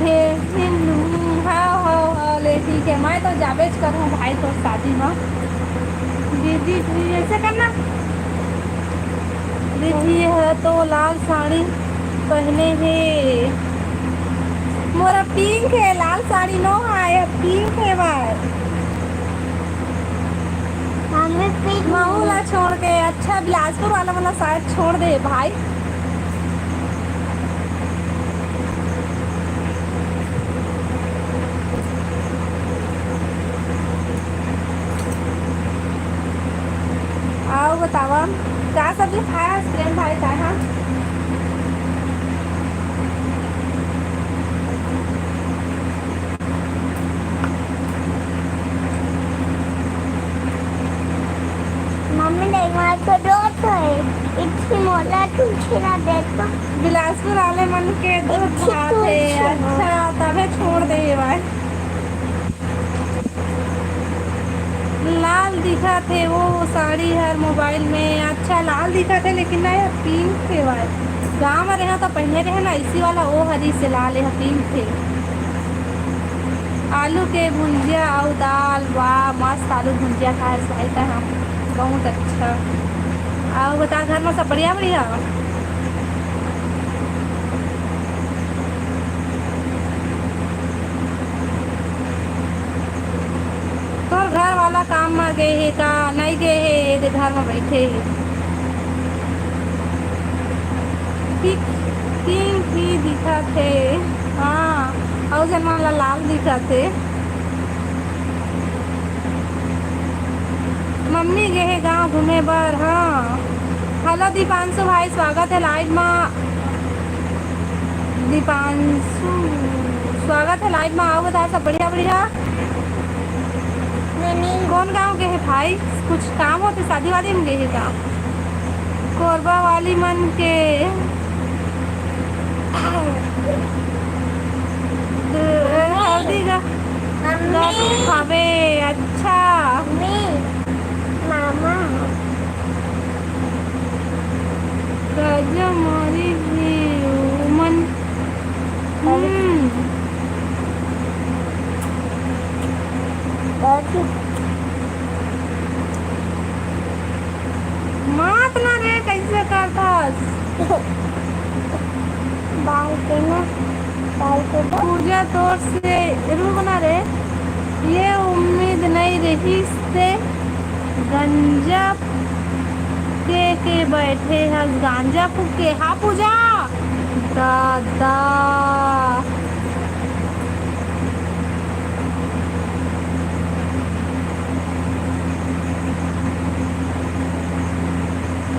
भेजिन हाँ ले ठीक है मैं तो जावेज करूँ भाई तो शादी में दीदी ऐसे करना। दीदी है तो लाल साड़ी पहने है मोरा पिंक है लाल साड़ी नो है पिंक है भाई हमें पिंक माहौला छोड़ के अच्छा बिलासपुर वाला शायद छोड़ दे भाई। आओ बतावा क्या सब्जी खाया प्रेम भाई का हाँ मम्मी देखो तो रोट है इतनी मोला तुझे ना देखो बिलासपुर वाले मन के दूध खाते अच्छा तबे छोड़ दे भाई। लाल दिखा थे वो साड़ी हर मोबाइल में अच्छा लाल दिखा थे लेकिन ना यार पिंक थे भाई गाँव में रहे तो पहले रहे ना इसी वाला वो हरी से लाल है पिंक थे। आलू के भुंजिया और दाल वाह मस्त आलू भुंजिया खाए सही था हम बहुत अच्छा। आओ बता घर में सब बढ़िया बढ़िया तो मोर घर वाला काम में गए हे का नहीं गए हे ये घर में बैठे हे ठीक ठीक ही दिखत हे हाँ और जन मन ला लाल दिखत हे मम्मी गए हे गाँव घूमे बर हाँ हेलो दीपांशु भाई स्वागत है लाइव में दीपांशु स्वागत है लाइव में आओ बता सब बढ़िया बढ़िया नहीं कौन गाँव गए है भाई कुछ काम होते शादी वादी में गए है का कोरबा वाली मन के हल्दी का मम्मी हवे अच्छा मामा गजा मोरी भी मन मात ना रे कैसे करतास बाल के ना बाल के पूजा तौर से रुक ना रे ये उम्मीद नहीं रही से गंजा के बैठे हैं गांजा फूक के हाँ पूजा दादा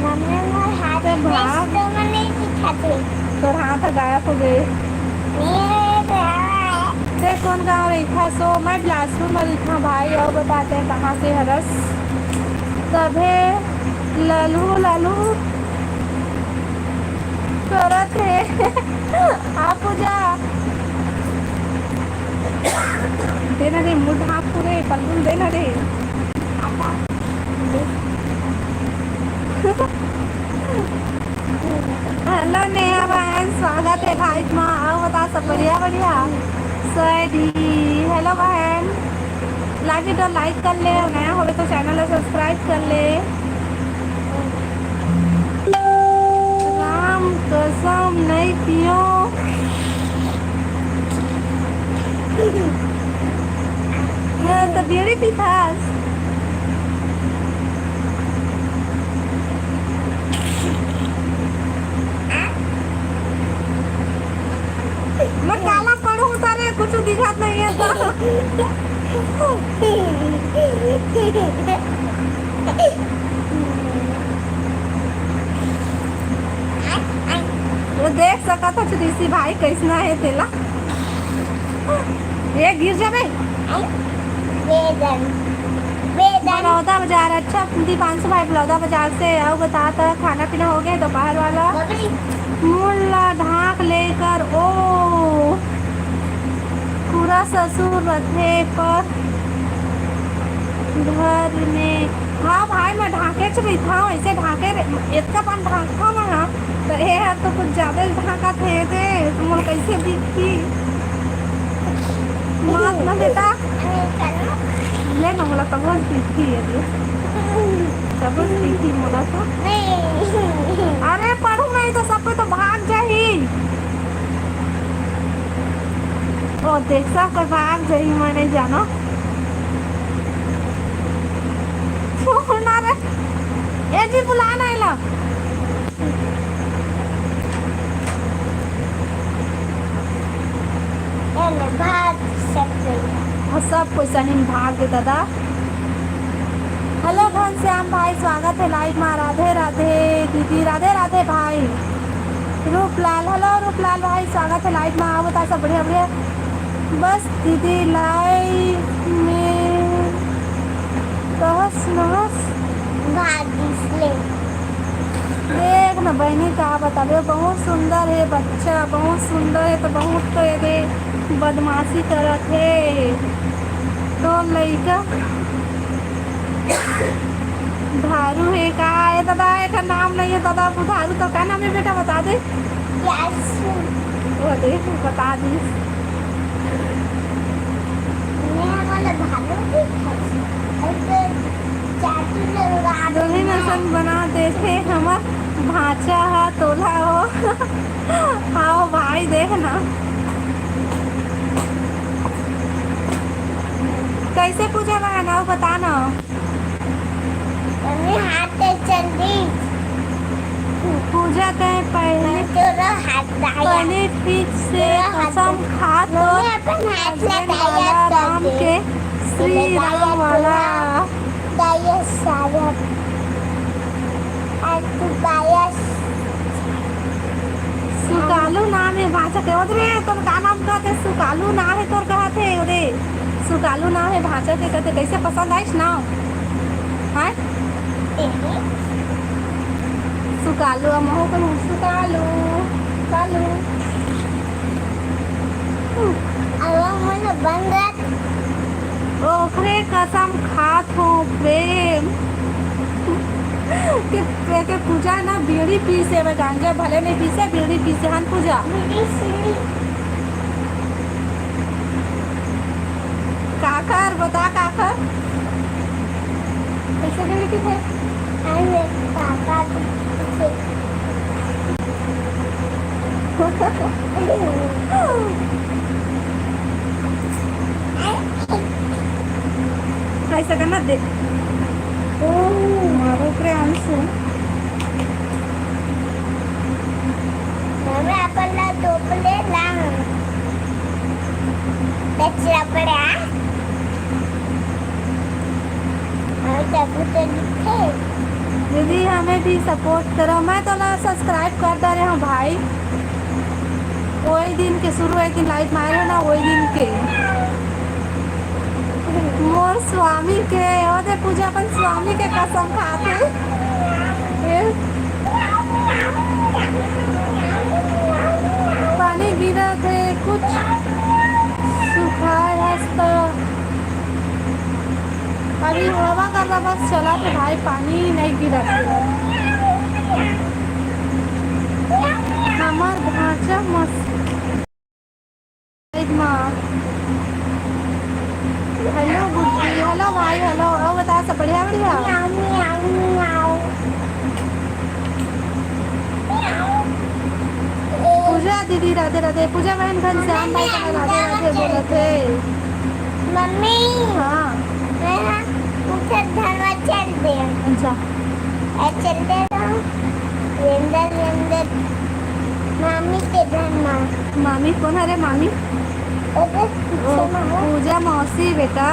मम्मी मोर हाथ तो भाग। तो मैं नहीं दिखाते तोर हाथ गायब हो गए मेरे तो देख कौन गाँव रही था सो मैं बिलासपुर में लिखा भाई और बताते हैं कहाँ से हरस सभे ललू ललू करत है आप पूजा देना रे मुँह ढाँप पूरे पल्लू देना रे हेलो नेहा बहन स्वागत है भाई माँ आओ बता सब बढ़िया बढ़िया सैडी हेलो बहन लाइक तो लाइक कर ले और नया हो तो चैनल को सब्सक्राइब कर ले राम कसम नहीं पियो तो बीड़ी पीथास मैं काला पढ़ू तारे कुछ दिखात नहीं है तो देख सका था ऋषि भाई कैसना है तेला ये गिर जाबे वेदन वेदन बलौदा बाजार अच्छा दीपांशु भाई बलौदा बाजार से आओ बता था खाना पीना हो गया दोपहर वाला बबली मुल्ला ढाक लेकर ओ पूरा ससुर रथे पर घर में हाँ भाई मैं ढाके च रही था ऐसे ढाके इतना पान ढाका ना तो ये है तो कुछ ज्यादा ढाका थे तुम कैसे दिखी मात ना बेटा ले ना मोला तब दिखी है तब दिखी मोला तो अरे पढ़ू नहीं तो सब पे तो भाग जाही ओ देख सब कोई भाग जाही मैं नहीं जाना छोड़ना रे ये जी बुलाना है ला भाग सकते और सब कोई सही में भाग दे दादा हेलो घनश्याम भाई स्वागत है लाइव में राधे राधे दीदी राधे राधे भाई रूपलाल हेलो रूपलाल भाई स्वागत है लाइव में आओ बता सब बढ़िया बढ़िया बस दीदी लाइव में कहस नहस भाग इसलिए देख ना बहनी का बताबे बहुत सुंदर है बच्चा बहुत सुंदर है तो बहुत तो ये बदमाशी करत है तो लड़का धारू है का है दादा एक नाम नहीं है दादा धारू तो क्या नाम है बेटा बता दे यासु वो देख बता दी मैं वाला भालू भी ऐसे चाटू लगा दोहे नसन बना देते हमार भाचा हा तोला हो हाँ भाई देखना कैसे पूजा लगाना हो बता ना। मम्मी हाथ से चलती पूजा के पहले तेरा हाथ दाया पहले ठीक से कसम खा तो मम्मी अपन हाथ लगाया राम के श्री राम वाला दाया सारा आज तू दाया सुकालू नाम है भाषा के ओदरे तोर का नाम कहते सुकालू नाम है तोर कहते ओदे सुकालू नाम है भाषा के कहते कैसे पसंद आइस ना हां सुकालू हमहु को सुकालू कालू अब मन बन रहा ओखरे कसम खात हो प्रेम के पूजा ना बीड़ी पीसे में गांजा भले नहीं पीसे बीड़ी पीसे हन पूजा काकर बता काकर कैसे बीड़ी पीते अरे पापा कैसे करना दे मारो अंशु मम्मी आपण झोपले लांब त्याची आपल्या दीदी हमें भी सपोर्ट करो मैं तो ना सब्सक्राइब करता रहे हूँ भाई वही दिन के शुरू एक दिन लाइव मारे ना वही दिन के मोर स्वामी के ओदे पूजा अपन स्वामी के कसम खाते पानी गिरा थे कुछ सुखाए हस्त अभी हवा कर रहा बस चला तो भाई पानी नहीं गिरा हमार भाषा मस्त हेलो गुड्डी हेलो भाई हेलो और बता सब बढ़िया बढ़िया पूजा दीदी राधे राधे पूजा बहन घनश्याम भाई का राधे राधे बोले थे मम्मी हाँ मुझे धनवा चल दे अच्छा चल दे वेंदर मामी के धनमा मामी कौन है रे मामी पूजा मौसी बेटा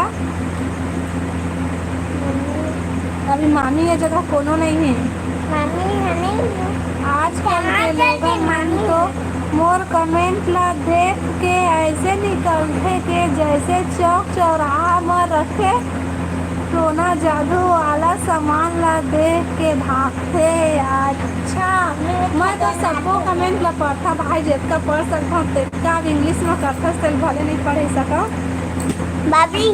अभी मामी ये जगह कोनो नहीं है मामी है नहीं आजकल के लोग मन तो मोर कमेंट ला देख के ऐसे निकलते के जैसे चौक चौराहा में रखे सोना जादू वाला सामान ला देख के भागते अच्छा मैं तो सबको कमेंट ला पढ़ता भाई जितना पढ़ सकता हूँ तितना इंग्लिश में करता चल भले नहीं पढ़ सका भाभी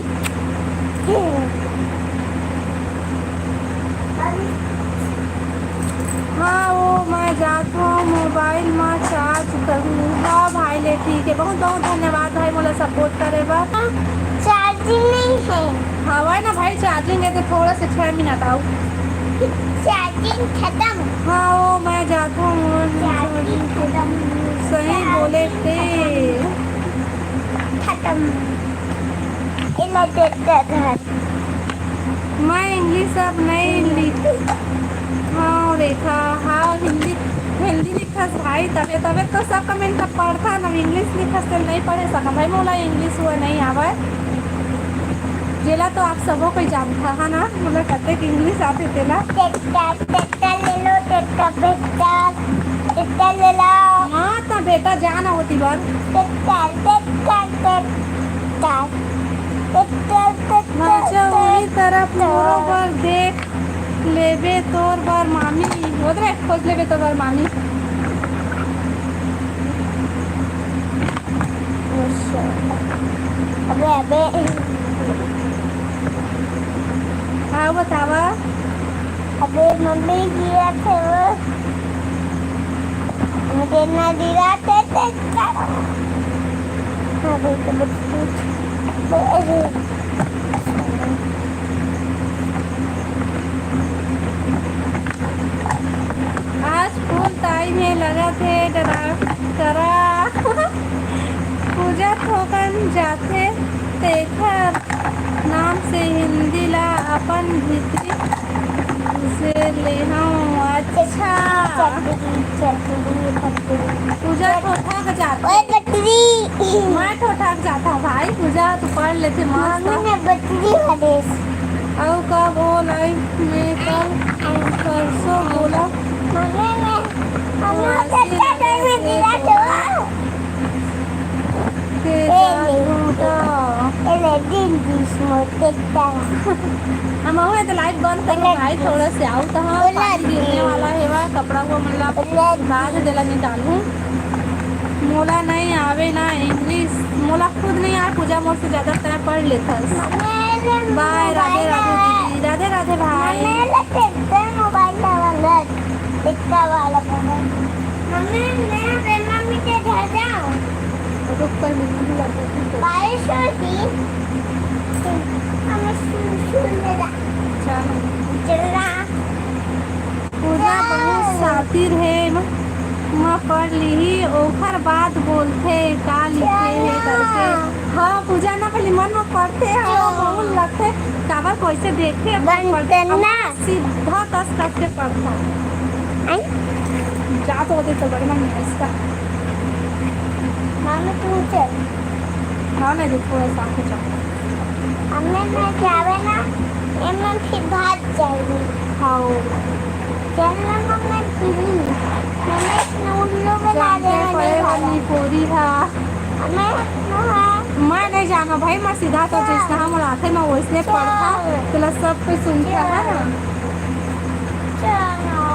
हाँ वो मैं जाता हूँ मोबाइल में चार्ज करूँ हाँ भाई ले ठीक है बहुत बहुत धन्यवाद भाई मोला सपोर्ट करे बा चार्जिंग नहीं है हाँ भाई ना भाई चार्जिंग है तो थोड़ा से 6 मिनट आओ चार्जिंग खत्म हाँ वो मैं जाता हूँ चार्जिंग खत्म सही बोले थे खत्म इला देखता था मैं इंग्लिश अब नहीं लिख हाँ रेखा हाँ हिंदी हिंदी लिखा भाई तबे तबे तो सब कमेंट पढ़ता ना इंग्लिश लिखा से नहीं पढ़े सका भाई मोला इंग्लिश हुआ नहीं आवा जेला तो आप सबों को जानता है ना मतलब कहते कि इंग्लिश आते थे ना टेक्टा ले लो टेक्टा टेक्टा ले लो हाँ तो बेटा जाना होती बार वही तरफ मोरो पर देख लेबे तोर बार मामी उधर खोज लेबे तोर बार मामी अबे हाँ बतावा अबे मम्मी गिरा थे मुझे ना गिरा थे अबे तो आज फूल ताई में लगा थे करा पूजा ठोकन जाते देखा नाम से हिंदी ला अपन भीतरी से ले हूँ। अच्छा पूजा ठोठा का जाता ओए बटरी मैं ठोठा का जाता भाई पूजा तो पढ़ लेते मस्त मम्मी ने बटरी हदेश और कब वो लाइफ में कल परसों बोला मम्मी ने चाचा घर में दिया तो के दिन बीस मोटे हम हुए तो लाइट बंद कर भाई थोड़ा से आओ तो हाँ पानी गिरने वाला है वह कपड़ा को मतलब बाद देला निकालूं मोला नहीं आवे ना इंग्लिश मोला खुद नहीं आए पूजा मोर से ज़्यादा तरह पढ़ लेता बाय राधे राधे दीदी राधे राधे भाई मोबाइल वाला मम्मी के घर जाओ रुक कर मिलने लगे बारिश होती हमें चल रहा पूजा बहुत सातिर है माँ पढ़ ली ओखर बात बोलते का लिखे है करके हाँ पूजा ना पहले मन में पढ़ते हैं बहुत लगते काबर कैसे देखे सीधा दस तक के पढ़ता जात होते तो बड़े मन इसका मम्मी तू चल हाँ मैं देखो ऐसा कुछ हमें मैं जावे ना ये मैं फिर भाग जाएगी हाँ चलना मम्मी पीली मम्मी नूडल बना देना पूरी है हमें मैं नहीं जाना भाई मैं सीधा तो जिसका हम आते मैं वैसे पढ़ता तो सब कुछ सुनता है ना चलो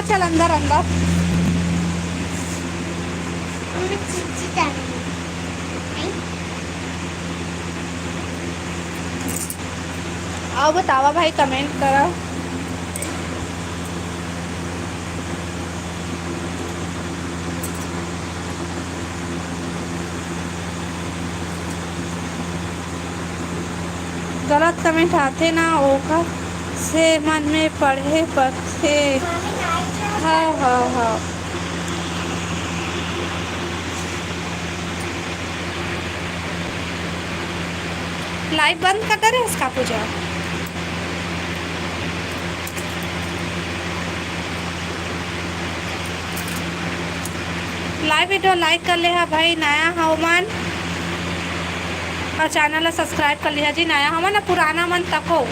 चल अंदर अंदर आओ बतावा भाई कमेंट करो गलत कमेंट आते ना ओका से मन में पढ़े पढ़ते हाँ हाँ हाँ लाइव बंद कर दे रहे इसका पूजा लाइव वीडियो लाइक कर ले है भाई नया हवामान और चैनल सब्सक्राइब कर लिया जी नया हवा ना पुराना मन तक हो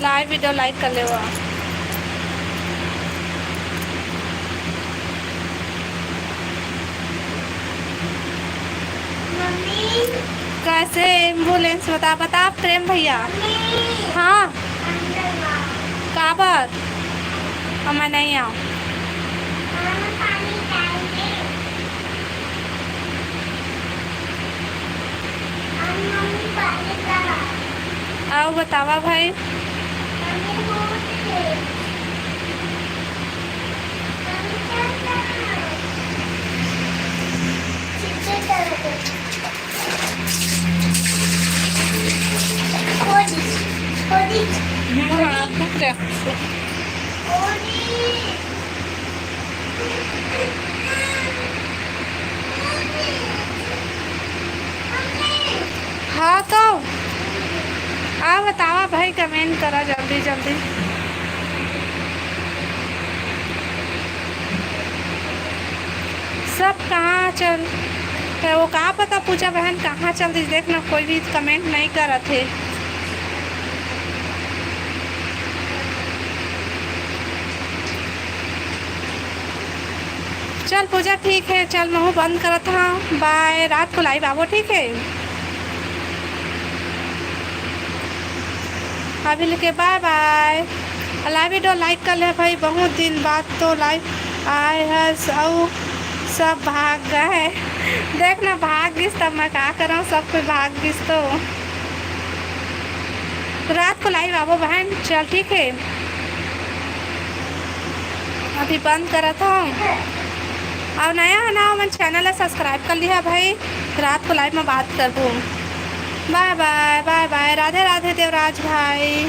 लाइव वीडियो लाइक कर ले हुआ कैसे एम्बुलेंस बता प्रेम भैया हाँ काबर और मैं नहीं आऊँ आओ बतावा भाई हाँ तो आ बतावा भाई कमेंट करा जल्दी जल्दी सब कहाँ चल वो कहाँ पता पूजा बहन कहाँ चल रही देखना कोई भी कमेंट नहीं करा थे चल पूजा ठीक है चल मैं बंद करा था बाय रात को लाइव आवो ठीक है अभी लेके बाय बाय लाइव वीडियो लाइक कर ले भाई बहुत दिन बाद तो लाइव आए है सब भाग गए देखना भाग गिस तब मैं क्या करूँ सब कोई भाग गिस तो रात को लाइव आवो बहन चल ठीक है अभी बंद करा था और नया है ना मन चैनल ला सब्सक्राइब कर लिया भाई, रात को लाइव में बात करबो। बाय बाय बाय बाय, राधे राधे देवराज भाई।